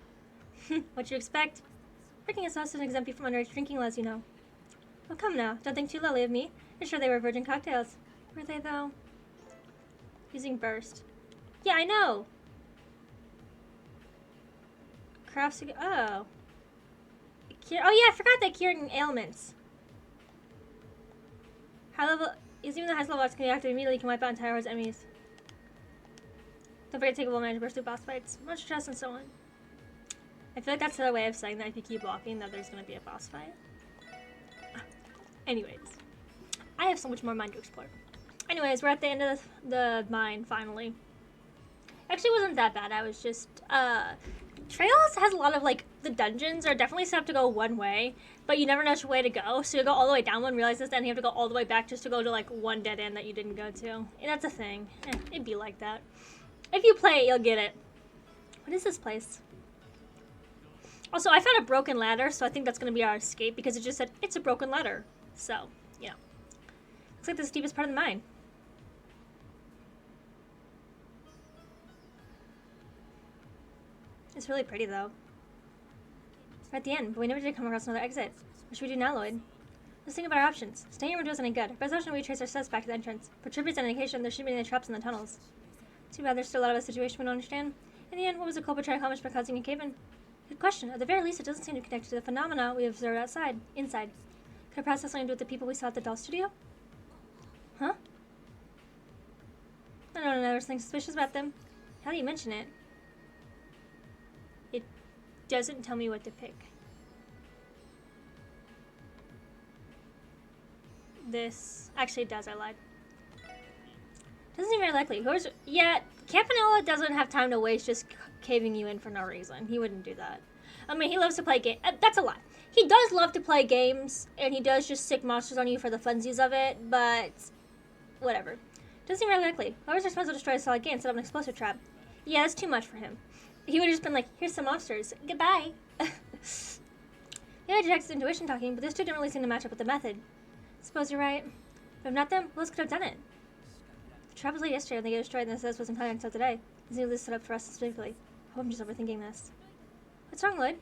What'd you expect? Drinking is also an exempt you from underage drinking laws, you know. Oh, come now. Don't think too lowly of me. I'm sure they were virgin cocktails. Were they, though? Using burst. Yeah, I know! Crafts. Oh. Oh, yeah, I forgot they cured ailments. High level, even the highest level boss can be active immediately, can wipe out entire hordes of enemies. Don't forget to take a moment to burst through boss fights. Much stress and so on. I feel like that's another way of saying that if you keep walking, that there's going to be a boss fight. Anyways, I have so much more mine to explore. Anyways, we're at the end of the mine, finally. Actually, it wasn't that bad. I was just, Trails has a lot of, like, the dungeons are definitely set up to go one way, but you never know which way to go, so you go all the way down one, realize this, then you have to go all the way back just to go to, like, one dead end that you didn't go to. And that's a thing. It'd be like that. If you play it, you'll get it. What is this place? Also, I found a broken ladder, so I think that's going to be our escape, because it just said, it's a broken ladder. So, yeah. Looks like the steepest part of the mine. It's really pretty, though. We're at the end, but we never did come across another exit. What should we do now, Lloyd? Let's think about our options. Staying here won't do us any good. Best option, we retrace our steps back to the entrance. For tributes and indication, there shouldn't be any traps in the tunnels. Too bad there's still a lot of a situation we don't understand. In the end, what was the culprit trying to accomplish by causing a cave-in? Good question. At the very least, it doesn't seem to be connected to the phenomena we observed inside. Could it perhaps have something to do with the people we saw at the doll studio? Huh? I don't know, there's something suspicious about them. How do you mention it? It doesn't tell me what to pick. This... Actually, it does. I lied. Doesn't seem very likely. Yeah, Campanella doesn't have time to waste just caving you in for no reason. He wouldn't do that. I mean, he loves to play games. That's a lie. He does love to play games, and he does just sick monsters on you for the funsies of it, but whatever. Doesn't seem very likely. Whoever's responsible to destroy a solid game and set up an explosive trap. Yeah, that's too much for him. He would have just been like, here's some monsters. Goodbye. Yeah, I detected intuition talking, but this two didn't really seem to match up with the method. Suppose you're right. But if not them, who else could have done it? The trap was late yesterday and they get destroyed and the SS wasn't coming until today. This new list set up for us specifically. I hope I'm just overthinking this. What's wrong, Lloyd?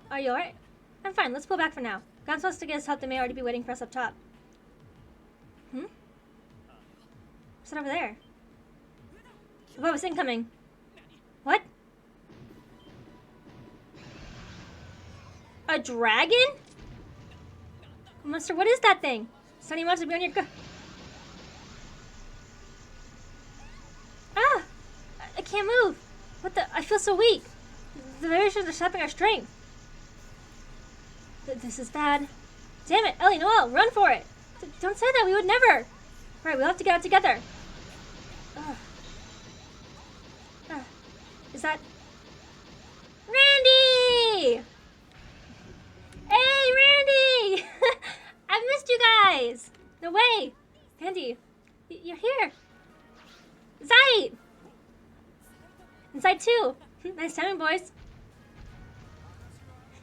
Are you alright? I'm fine, let's pull back for now. God's supposed to get us help, they may already be waiting for us up top. What's that over there? What was incoming? What? A dragon? Monster, what is that thing? Sunny monster be on your Ah! I can't move. What the? I feel so weak. The vibrations are sapping our strength. This is bad. Damn it, Ellie, Noelle, run for it. Don't say that, we would never. Right, we'll have to get out together. Is that... Randy! Hey, Randy! I've missed you guys! No way! Randy, you're here. Zite! Inside too. Nice timing, boys.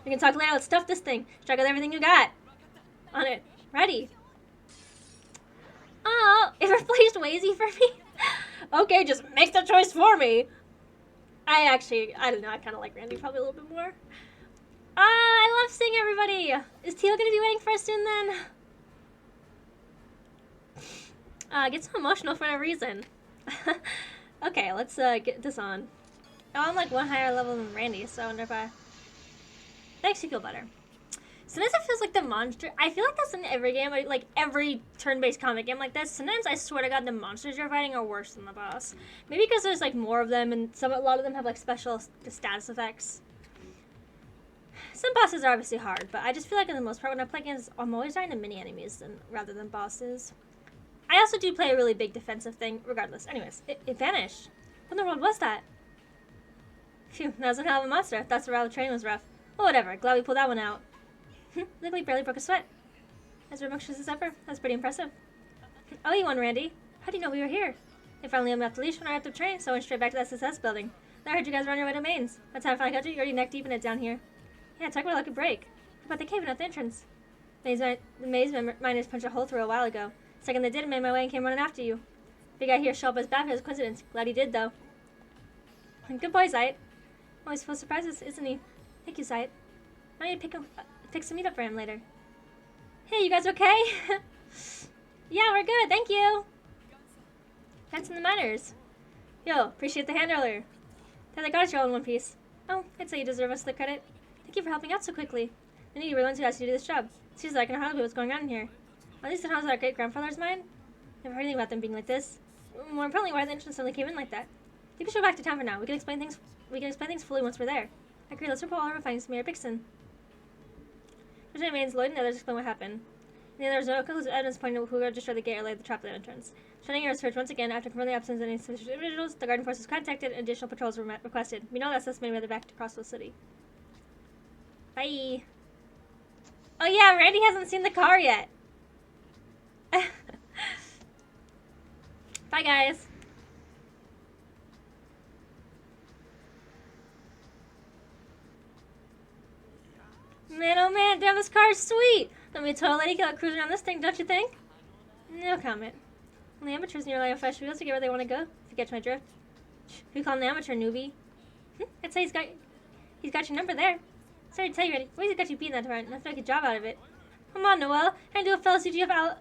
We can talk later. Let's stuff this thing. Strike out everything you got. On it. Ready. Oh, it replaced Wazy for me? Okay, just make the choice for me. I don't know. I kind of like Randy probably a little bit more. I love seeing everybody. Is Teal going to be waiting for us soon then? Get so emotional for no reason. Okay, let's get this on. Oh, I'm like one higher level than Randy, so I wonder if that makes you feel better. Sometimes it feels like the monster... I feel like that's in every game, like every turn-based comic game like this. Sometimes I swear to God the monsters you're fighting are worse than the boss. Maybe because there's like more of them and a lot of them have like special status effects. Some bosses are obviously hard, but I just feel like in the most part when I play games, I'm always dying to mini-enemies rather than bosses. I also do play a really big defensive thing, regardless. Anyways, it vanished. What in the world was that? Phew, that was a hell of a monster. That's the route the training was rough. Well, whatever. Glad we pulled that one out. Literally barely broke a sweat. As rambunctious as ever. That's pretty impressive. Oh, you won, Randy. How do you know we were here? They finally let me off the leash when I wrapped up training, so I went straight back to the SSS building. Then I heard you guys were on your way to Mainz. By the time I finally got you, you're already neck deep in it down here. Yeah, talk about a lucky break. What about the cave and at the entrance? The maze miners punched a hole through a while ago. Second they did, I made my way and came running after you. Big guy here show up as bad as a coincidence. Glad he did, though. Good boy, Zite. Always full of surprises, isn't he? Thank you, Zite. I need to fix a meetup for him later. Hey, you guys okay? Yeah, we're good, thank you. Benson the miners. Yo, appreciate the hand earlier. They got us all in one piece. Oh, I'd say you deserve us the credit. Thank you for helping out so quickly. I knew you were the ones who asked you to do this job. Seriously, I can hardly believe what's going on in here. At least the house our great-grandfather's mine? Never heard anything about them being like this. More importantly, why the entrance suddenly came in like that. I think we should go back to town for now. We can explain things fully once we're there. I agree, let's report all our findings to Mayor Bixton. Lieutenant remains Lloyd and the others explain what happened. And there was no conclusive evidence pointing to who destroyed the gate or laid the trap at the entrance. Shutting your search once again after confirming the absence of any suspicious individuals, the Garden Force was contacted and additional patrols were requested. We know that suspect made their back to Crossville City. Bye. Oh yeah, Randy hasn't seen the car yet. Bye guys. Man, oh man, damn, this car is sweet. Let me tell a lady get cruising around this thing, don't you think? No comment. Only amateurs near like fresh wheels to get where they want to go. If you catch my drift. We call him an amateur newbie. I'd say he's got your number there. Sorry to tell you, Randy. Where's he got you beating that part? Enough to make a job out of it. Come on, Noel. I do a fellow CGF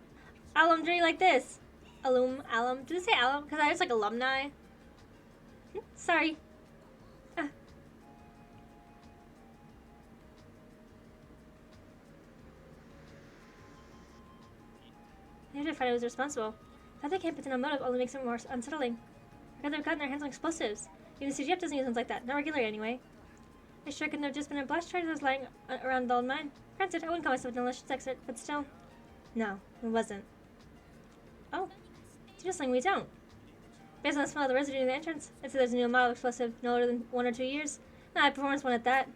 alum dirty like this. Alum. Did it say alum? Because I was like alumni. Sorry. I had to find out who was responsible. That they can't put in a motive only makes it more unsettling. I'd rather have gotten their hands on explosives. Even the CGF doesn't use ones like that. Not regularly, anyway. I sure couldn't have just been a blast charge that was lying around the old mine. Granted, I wouldn't call myself a malicious expert, but still. No, it wasn't. Oh. It's just something we don't. Based on the smell of the residue in the entrance, I'd say there's a new model explosive no older than 1 or 2 years. Not a high performance one at that.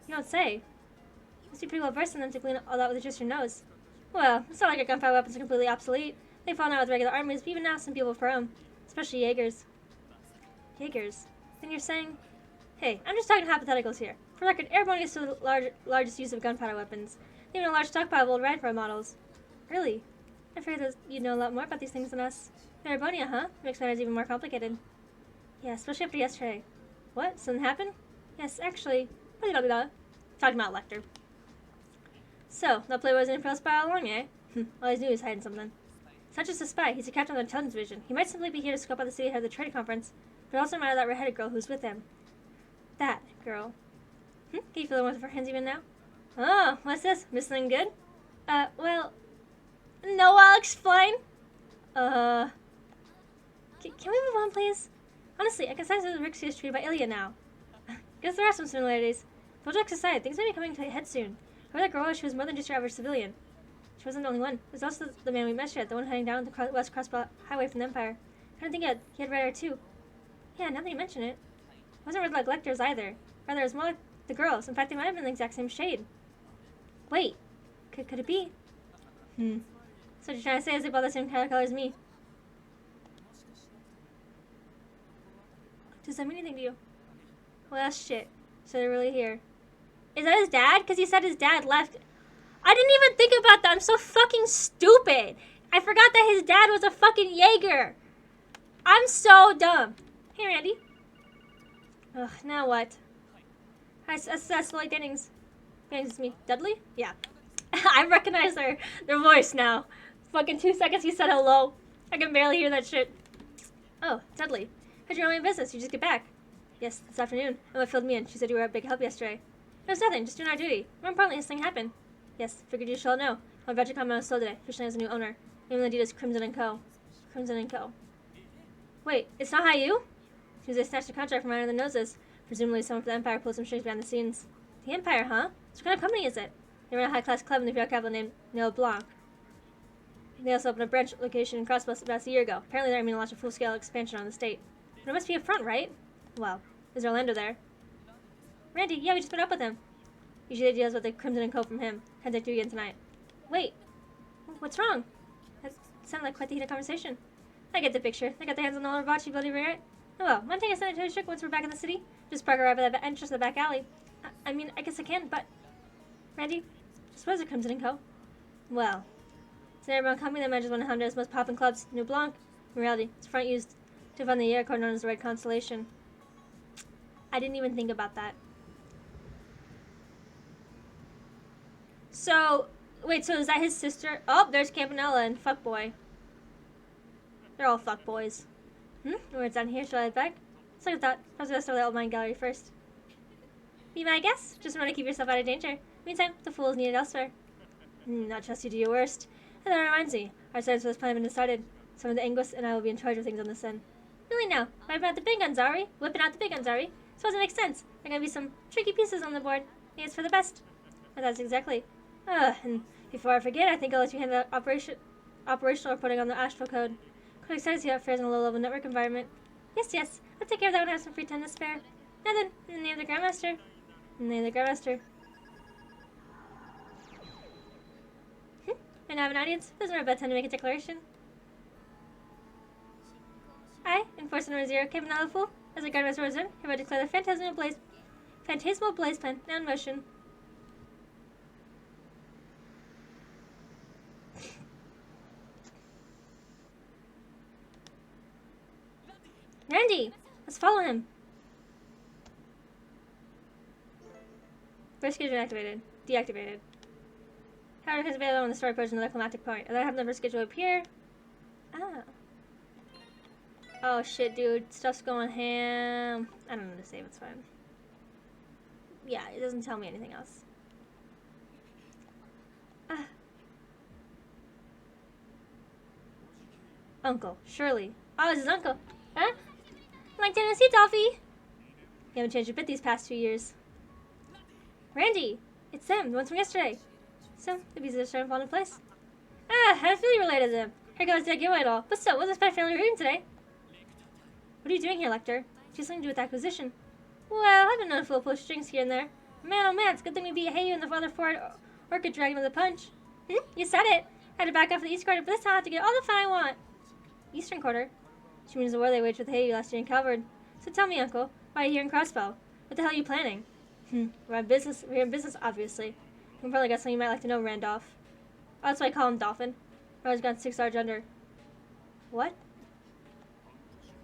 You don't say. You must be pretty well versed in them to glean all that with just your nose. Well, it's not like our gunfire weapons are completely obsolete. They've fallen out with regular armies, but even now some people prefer them. Especially Jaegers. Jaegers? Then you're saying... Hey, I'm just talking hypotheticals here. For record, airborne is still the largest use of gunpowder weapons. Even a large stockpile of old Radford models. Really? I figured that you'd know a lot more about these things than us. Airbonia, huh? Makes matters even more complicated. Yeah, especially after yesterday. What? Something happened? Yes, actually... Blah, blah, blah. Talking about Lecter. So, that playboy was in for a spy all along, eh? Always knew he was hiding something. He's not just a spy, he's a captain of the intelligence division. He might simply be here to scope out the city ahead of the trade conference, but also matter that red-headed girl who's with him. That girl. Can you feel the warmth of her hands even now? Oh, what's this? Miss something good? Well... No, I'll explain. Can we move on, please? Honestly, I can sense that Rick is treated by Ilya now. Guess there are some similarities. Projects aside, things may be coming to a head soon. Whoever that girl was, she was more than just your average civilian. She wasn't the only one. There's also the man we met yet, the one heading down the West Crossbelt Highway from the Empire. I don't think he had red hair too. Yeah, now that you mention it. It wasn't red like Lecter's either. Rather, it was more like the girls. In fact, they might have been the exact same shade. Wait. Could it be? So what you're trying to say is they both the same color as me. Does that mean anything to you? Well, shit. So they're really here. Is that his dad? Because he said his dad left. I didn't even think about that. I'm so fucking stupid. I forgot that his dad was a fucking Jaeger. I'm so dumb. Hey, Randy. Ugh, now what? Hi, that's Lloyd Dennings. Dennings is me. Dudley? Yeah. I recognize their voice now. Fucking 2 seconds he said hello. I can barely hear that shit. Oh, Dudley. How'd you run my business? You just get back? Yes, this afternoon. Emma filled me in. She said you were a big help yesterday. It was nothing, just doing our duty. More importantly, this thing happened. Yes, figured you shall know. I'm about to come out slow today. Officially has a new owner. Name of the deed is Crimson & Co. Crimson & Co. Wait, it's not Hayu? She they snatched a contract from under their noses. Presumably someone from the Empire pulled some strings behind the scenes. The Empire, huh? What kind of company is it? They run a high-class club in the Imperial capital named Neil Blanc. They also opened a branch location in Crossbus about a year ago. Apparently they're aiming to launch a full-scale expansion on the state. But it must be up front, right? Well, is Orlando there? Randy, yeah, we just met up with him. Usually deals with the Crimson & Co. from him. Contact you again tonight. Wait. What's wrong? That sounded like quite the heated conversation. I get the picture. They got their hands on the old botchy bloody right? Oh well, mind taking a sanitary trick once we're back in the city? Just park right by the entrance of the back alley. I mean, I guess I can, but... Randy, suppose it Crimson & Co. Well, it's an airborne company that manages one of Honda's most poppin' clubs, New Blanc. In reality, it's front used to fund the air code known as the Red Constellation. I didn't even think about that. So, wait, so is that his sister? Oh, there's Campanella and Fuckboy. They're all fuckboys. Where it's down here, shall I head back? Let's look at that. I was gonna start the old mine gallery first. Be my guess. Just remember to keep yourself out of danger. Meantime, the fool is needed elsewhere. Not trust you to your worst. And that reminds me, our status for this plan have been decided. Some of the Angus and I will be in charge of things on this end. Really now, wiping out the big guns, are we? Whipping out the big guns, are we? Suppose it makes sense. There are gonna be some tricky pieces on the board. Maybe it's for the best. And that's exactly. And before I forget, I think I'll let you handle the operational reporting on the Astral Code. Quite excited to see how it fares in a low-level network environment. Yes. I'll take care of that when I have some free time to spare. Now then, in the name of the Grandmaster. In the name of the Grandmaster. And I have an audience. There's no bad time to make a declaration. I, Enforcer Number 0, Captain Fool, as a Grandmaster Resident, hereby declare the Phantasmal Blaze Plan now in motion. Randy! Let's follow him. First schedule activated. Deactivated. However, is available when the story approaches another climactic point. And then I have the first schedule appear. Ah. Oh shit, dude. Stuff's going ham. I don't know to save, it's fine. Yeah, it doesn't tell me anything else. Ah. Uncle, Shirley. Oh, it's his uncle. Huh? Like Tennessee, Toffee! You haven't changed a bit these past 2 years. Randy! It's them, the ones from yesterday. So, the pieces are starting to fall into place. Ah, I was really related to them. Here goes that giveaway at all. But still, what's a family reunion today? What are you doing here, Lecter? Just something to do with acquisition. Well, I've been known to pull strings here and there. Man, oh man, it's a good thing we beat Heyu and the other Ford Orchid Dragon with a punch. You said it. I had to back off the East Quarter, but this time I have to get all the fun I want. Eastern Quarter? She means the war they waged with Heyu last year in Calvard. So tell me, Uncle, why are you here in Crossbow? What the hell are you planning? We're in business, obviously. You can probably guess something you might like to know, Randolph. Oh, that's why I call him Dolphin. I always got 6 Sarge under. What?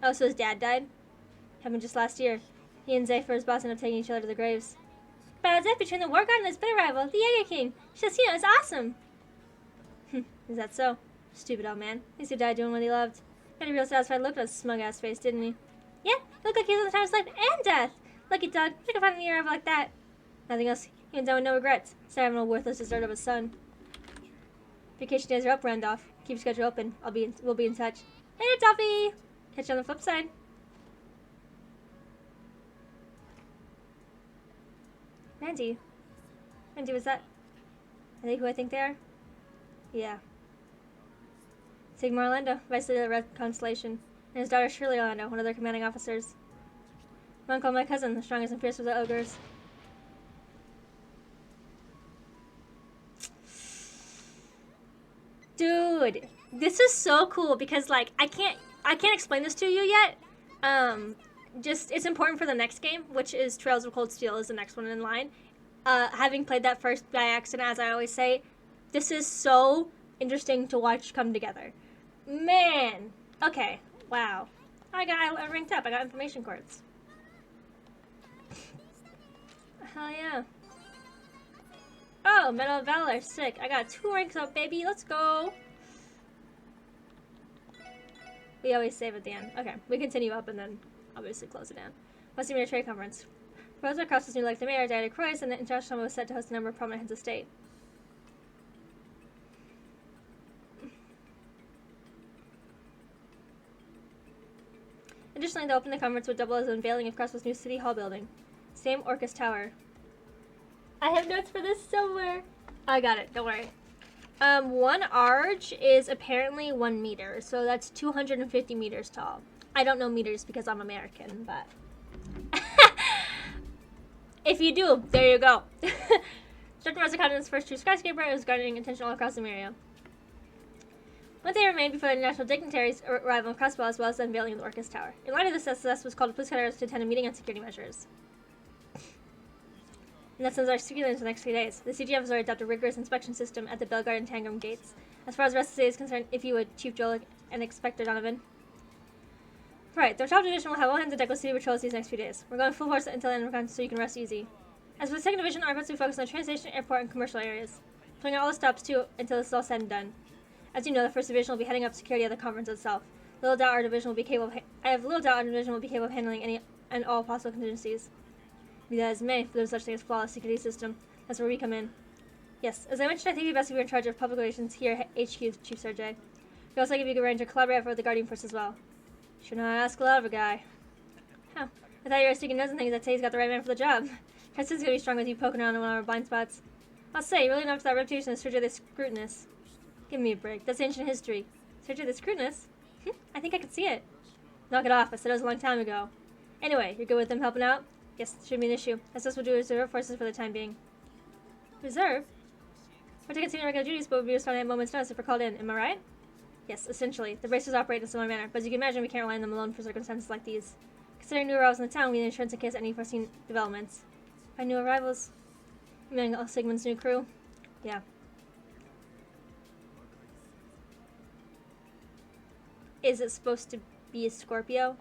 Oh, so his dad died? Happened just last year. He and Zephyr, his boss, ended up taking each other to the graves. Bad death between the War God and his bitter rival, the Jaeger King. Just, it's awesome. Is that so? Stupid old man. At least he died doing what he loved. He had a real satisfied look on his smug-ass face, didn't he? Yeah, he looked like he was on the time of his life and death. Lucky dog. I can find an era like that. Nothing else. He went down with no regrets. Instead of having a worthless dessert of a son. Vacation days are up, Randolph. Keep your schedule open. We'll be in touch. Later, Toffee! Catch you on the flip side. Randy, was that? Are they who I think they are? Yeah. Sigma Orlando, Vice Leader of the Red Constellation, and his daughter Shirley Orlando, one of their commanding officers. My uncle and my cousin, the strongest and fiercest of the ogres. Dude, this is so cool because like I can't explain this to you yet. Just it's important for the next game, which is Trails of Cold Steel is the next one in line. Having played that first by accident, as I always say, this is so interesting to watch come together. Man, okay, wow. I ranked up. I got information cords. Hell yeah. Oh, Medal of Valor, sick. I got 2 ranks up, baby. Let's go. We always save at the end. Okay, we continue up and then obviously close it down. West Senior Trade Conference. Proposal across this new like the mayor, Diana Croix, and the international summit was set to host a number of prominent heads of state. Additionally, they opened the conference would double as an unveiling of Crossbow's new City Hall building. Same Orcus Tower. I have notes for this somewhere. I got it, don't worry. 1 arch is apparently 1 meter, so that's 250 meters tall. I don't know meters because I'm American, but... if you do, there you go. Structure was the continent's first true skyscraper and was garnering attention all across the area. One day remained before the national dignitaries' arrival in Crossbow, as well as the unveiling of the Orcus Tower. In light of this success, was called to police headquarters to attend a meeting on security measures. And that sends our security into the next few days. The CGF has already adopted a rigorous inspection system at the Belgard and Tangram gates. As far as the rest of the city is concerned, if you would, Chief Jolik and Inspector Donovan. Right, the top division will have all hands on deck with city patrols these next few days. We're going full force until the end of the conference so you can rest easy. As for the second division, our efforts will focus on the train station, airport, and commercial areas. Pulling out all the stops too until this is all said and done. As you know, the first division will be heading up security of the conference itself. I have little doubt our division will be capable of handling any and all possible contingencies. Be that as may, for there's such thing as flawless security system. That's where we come in. Yes, as I mentioned, I think it'd be best if you were in charge of public relations here at HQ, Chief Sergey. We also give you a good range to collaborate with the Guardian Force as well. Should not ask a lot of a guy. Huh. I thought you were sticking nose and things. I'd say he's got the right man for the job. Tristan's gonna be strong with you poking around in one of our blind spots. I'll say, you're really known for that reputation as Sergey the Scrutinous. Give me a break. That's ancient history. Sergey the Scrutinous? I think I could see it. Knock it off. I said it was a long time ago. Anyway, you're good with them helping out? Yes, shouldn't be an issue. That's what we'll do with reserve forces for the time being. Reserve? We're to continue regular duties, but we'll be responding at a moment's notice if we're called in. Am I right? Yes, essentially. The bracers operate in a similar manner, but as you can imagine, we can't rely on them alone for circumstances like these. Considering new arrivals in the town, we need insurance in case of any foreseen developments. By new arrivals? You mean Sigmund's new crew? Yeah. Is it supposed to be a Scorpio?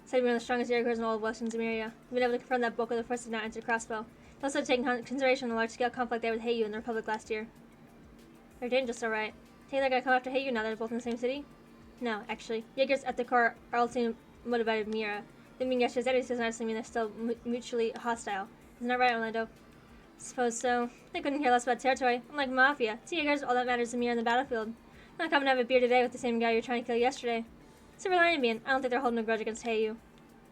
Said we're one of the strongest air corps in all of Western Zemeria. We've been able to confirm that bulk of the force did not enter Crossbow. They've also taken consideration of the large-scale conflict there with Heiyu and the Republic last year. They're dangerous, alright. Think they're gonna come after Heiyu now that they're both in the same city? No, actually. Jaegers at the core are ultimately motivated by Mira. Them being Yasha's enemies doesn't actually mean they're still mutually hostile. Isn't that right, Orlando? Suppose so. They couldn't care less about territory. Unlike Mafia, to Jaegers, all that matters is Mira in the battlefield. Not coming to have a beer today with the same guy you were trying to kill yesterday. Silver lining being, I don't think they're holding a grudge against Heiyu.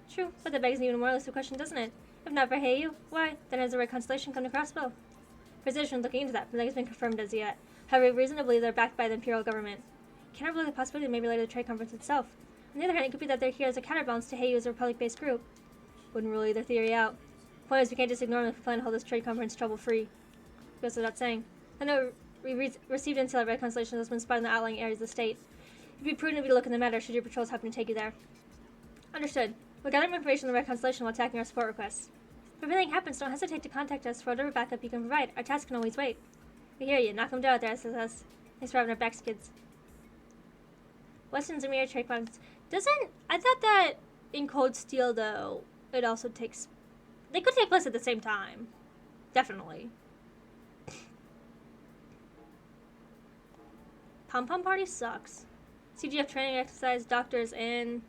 True, but that begs an even more elusive question, doesn't it? If not for Heiyu, why? Then has the right constellation come to Crossbow? Precision looking into that, but nothing's been confirmed as yet. However, we have reason to believe they're backed by the Imperial government. Cannot believe the possibility may be related to the trade conference itself. On the other hand, it could be that they're here as a counterbalance to Heiyu's Republic-based group. Wouldn't rule either theory out. The point is, we can't just ignore them if we plan to hold this trade conference trouble-free. Goes without saying. I know we received intel that Red Constellation has been spotted in the outlying areas of the state. It'd be prudent of you to look in the matter should your patrols happen to take you there. Understood. We'll gather more information on the Red Constellation while attacking our support requests. If anything happens, don't hesitate to contact us for whatever backup you can provide. Our task can always wait. We hear you. Knock them down out there, says us. Thanks for having our backs, kids. Western Zemir trade conference. I thought that in Cold Steel, though, it also takes... They could take place at the same time. Definitely. Pom-pom party sucks. CGF training exercise, doctors in...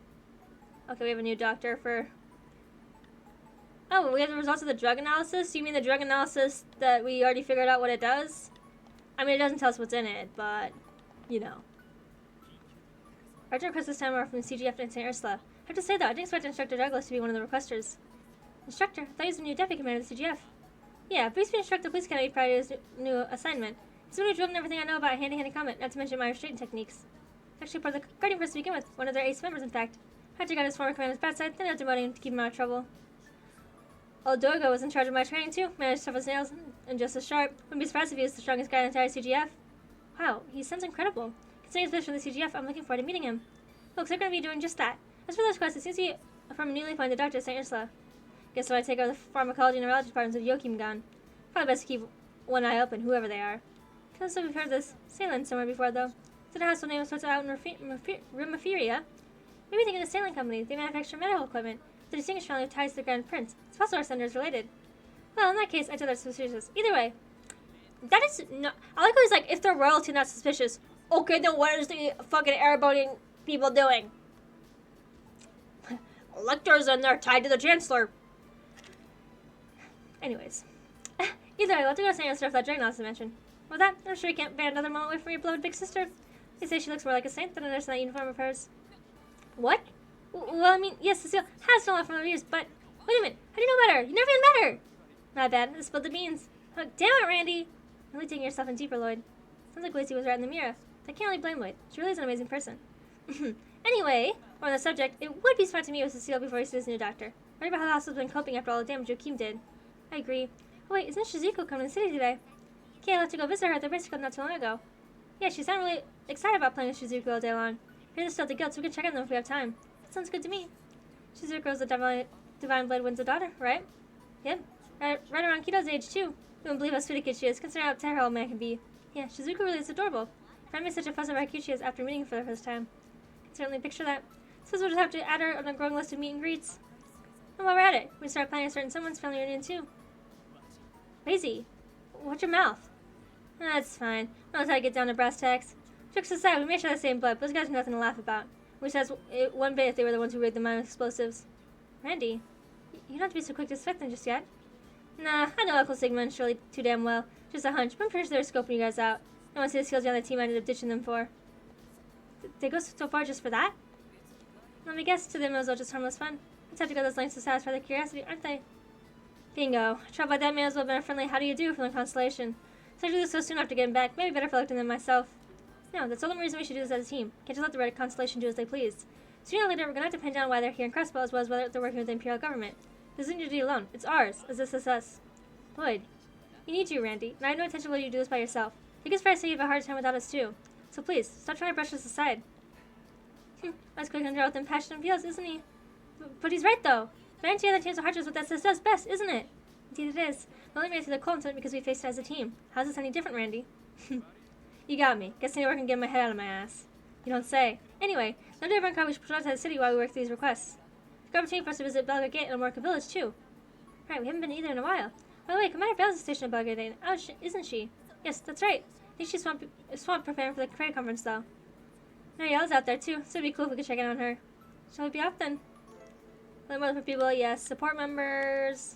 Okay, we have a new doctor for... Oh, we have the results of the drug analysis? You mean the drug analysis that we already figured out what it does? I mean, it doesn't tell us what's in it, but, you know. Roger requests this time are from the CGF and St. Ursula. I have to say, though, I didn't expect Instructor Douglas to be one of the requesters. Instructor? I thought he was the new deputy commander of the CGF. Yeah, Bruce been instructed the police academy prior to his new assignment. He's the one who drilled in everything I know about hand-to-hand combat, not to mention my restraining techniques. He's actually part of the Guardian Force to begin with, one of their ace members, in fact. Roger got his former commander's bad side, then they're demoting him to keep him out of trouble. Old Dogo was in charge of my training too, managed tough as nails, and just as sharp. Wouldn't be surprised if he was the strongest guy in the entire CGF. Wow, he sounds incredible. Considering his position from the CGF, I'm looking forward to meeting him. Folks, they're going to be doing just that. As for those quests, it seems to be from a newly appointed doctor at St. Ursula. Guess so I take over the pharmacology and neurology departments of Joachim gone. Probably best to keep one eye open, whoever they are. Feels like we've heard of this Sailing somewhere before, though. It's a household name starts out in Rimaferia. Maybe think of the sailing company. They manufacture medical equipment. The distinguished family ties to the Grand Prince. It's possible our sender is related. Well, in that case, I tell they're suspicious. Either way, that is not... I like how he's like, if they're royalty, not suspicious. Okay, then what is the fucking airboating people doing? Electors and they're tied to the Chancellor. Anyways. Either way, we'll have to go to St. Ursula for that dragon I mentioned. With that, I'm sure you can't ban another moment away from your beloved big sister. They say she looks more like a saint than a nurse in that uniform of hers. What? Well, I mean, yes, Cecile has done a lot from the reviews, but... Wait a minute, how do you know about her? You never even met her! Not bad, I spilled the beans. Oh, damn it, Randy! You're really taking yourself in deeper, Lloyd. Sounds like Lacey was right in the mirror. I can't really blame Lloyd. She really is an amazing person. Anyway, on the subject, it would be smart to meet with Cecile before he sees his new doctor. Worry about how the hospital's been coping after all the damage Joachim did. I agree. Oh wait, isn't Shizuko coming to the city today? Okay, I left to go visit her at the race club not too long ago. Yeah, she sounded really excited about playing with Shizuko all day long. Here's the still at the guild, so we can check on them if we have time. That sounds good to me. Shizuko's the Divine Blade Wind's daughter, right? Yep. Right around Kito's age, too. You wouldn't believe how sweet a kid she is, considering how terrible a man can be. Yeah, Shizuko really is adorable. Friend made such a fuss about how cute she is after meeting her for the first time. I can certainly picture that. So we'll just have to add her on a growing list of meet and greets. And while we're at it, we can start planning a certain someone's family reunion, too. Lazy. Watch your mouth. That's fine. I know how to get down to brass tacks. Jokes aside, we may share the same blood, but those guys have nothing to laugh about. Which has one bit if they were the ones who rigged the mine with explosives. Randy, you don't have to be so quick to suspect them just yet. Nah, I know Uncle Sigma and Shirley too damn well. Just a hunch, but I'm pretty sure they're scoping you guys out. I want to see the skills the other team ended up ditching them for. They go so far just for that? Let me guess, to them it was all just harmless fun. Let's have to go those lengths to satisfy their curiosity, aren't they? Bingo. Trouble by that may as well have been a friendly how do you do from the Constellation. So I do this so soon after getting back, maybe better for looking than myself. No, that's the only reason we should do this as a team. Can't just let the Red Constellation do as they please. Sooner or later, we're gonna have to pin down why they're here in Crespo as well as whether they're working with the Imperial government. This isn't your duty alone. It's ours, as this is us. Lloyd, we need you, Randy, and I have no intention of letting you do this by yourself. I think it's fair to say you have a hard time without us, too. So please, stop trying to brush us aside. That's quick and draw with impassioned feels, isn't he? But he's right, though. Managing other teams of Hearts is what that says does best, isn't it? Indeed it is. We only made it through the cold because we faced it as a team. How's this any different, Randy? You got me. Guess I need to work and get my head out of my ass. You don't say. Anyway, no day everyone we should patrol outside the city while we work through these requests. It's a good opportunity for us to visit Belgrade Gate and Amorca Village, too. Right, we haven't been either in a while. By the way, Commander Bell's station at Belgrade Gate. Oh, isn't she? Yes, that's right. I think she's swamped preparing for the trade conference, though. Marielle's out there, too, so it'd be cool if we could check in on her. Shall we be off, then? Learn more for people, yes. Support members.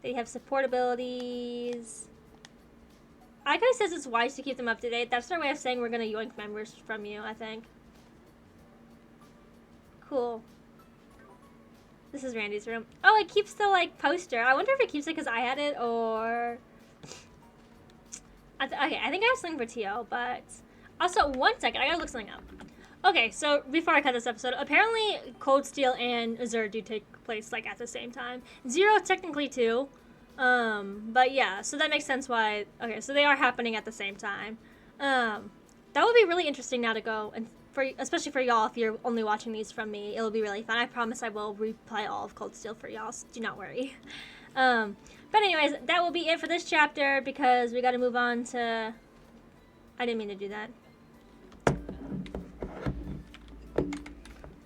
They have support abilities. I kind of says it's wise to keep them up to date. That's their way of saying we're going to yoink members from you, I think. Cool. This is Randy's room. Oh, it keeps the, like, poster. I wonder if it keeps it because I had it, or... okay, I think I have something for Teal, but... Also, one second. I gotta look something up. Okay, so before I cut this episode, apparently Cold Steel and Azure do take place, like, at the same time. Zero, technically, too. But yeah, so that makes sense why... Okay, so they are happening at the same time. That would be really interesting now to go, and especially for y'all, if you're only watching these from me, it'll be really fun. I promise I will replay all of Cold Steel for y'all, so do not worry. But anyways, that will be it for this chapter, because we gotta move on to... I didn't mean to do that.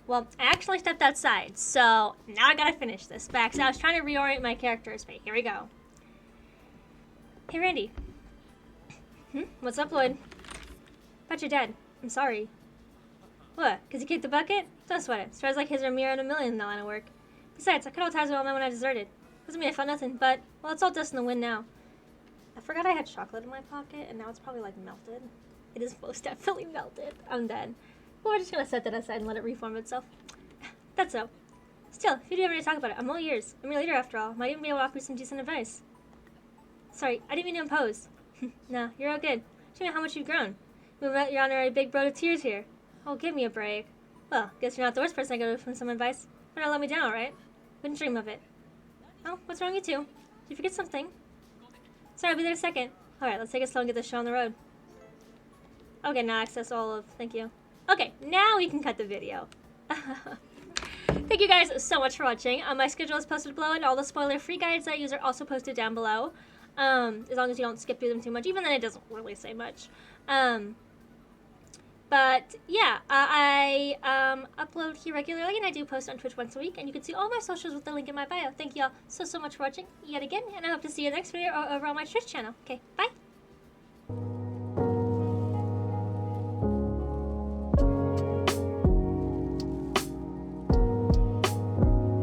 Well, I actually stepped outside, so now I gotta finish this back. So I was trying to reorient my characters, but here we go. Hey, Randy. What's up, Lloyd? But you're dead. I'm sorry. What? Because you kicked the bucket? Don't sweat it. Stars like his are a mirror in a million in that line of work. Besides, I cut all ties with all men when I deserted. Doesn't mean I felt nothing, but, well, it's all dust in the wind now. I forgot I had chocolate in my pocket, and now it's probably, like, melted. It is most definitely melted. I'm dead. Well, we're just gonna set that aside and let it reform itself. That's so. Still, if you do ever need to talk about it, I'm all ears. I'm your leader after all. Might even be able to offer you some decent advice. Sorry, I didn't mean to impose. No, you're all good. Show me how much you've grown. You're on a big boat of tears here. Oh, give me a break. Well, guess you're not the worst person I go to for some advice. But don't let me down, alright? Wouldn't dream of it. Oh, what's wrong with you? Did you forget something? Sorry, I'll be there in a second. Alright, let's take it slow and get this show on the road. Okay, now access all of... Thank you. Okay, now we can cut the video. Thank you guys so much for watching. My schedule is posted below, and all the spoiler-free guides that I use are also posted down below. As long as you don't skip through them too much. Even then, it doesn't really say much. But, yeah, I upload here regularly, and I do post on Twitch once a week. And you can see all my socials with the link in my bio. Thank you all so much for watching yet again, and I hope to see you in the next video over on my Twitch channel. Okay, bye!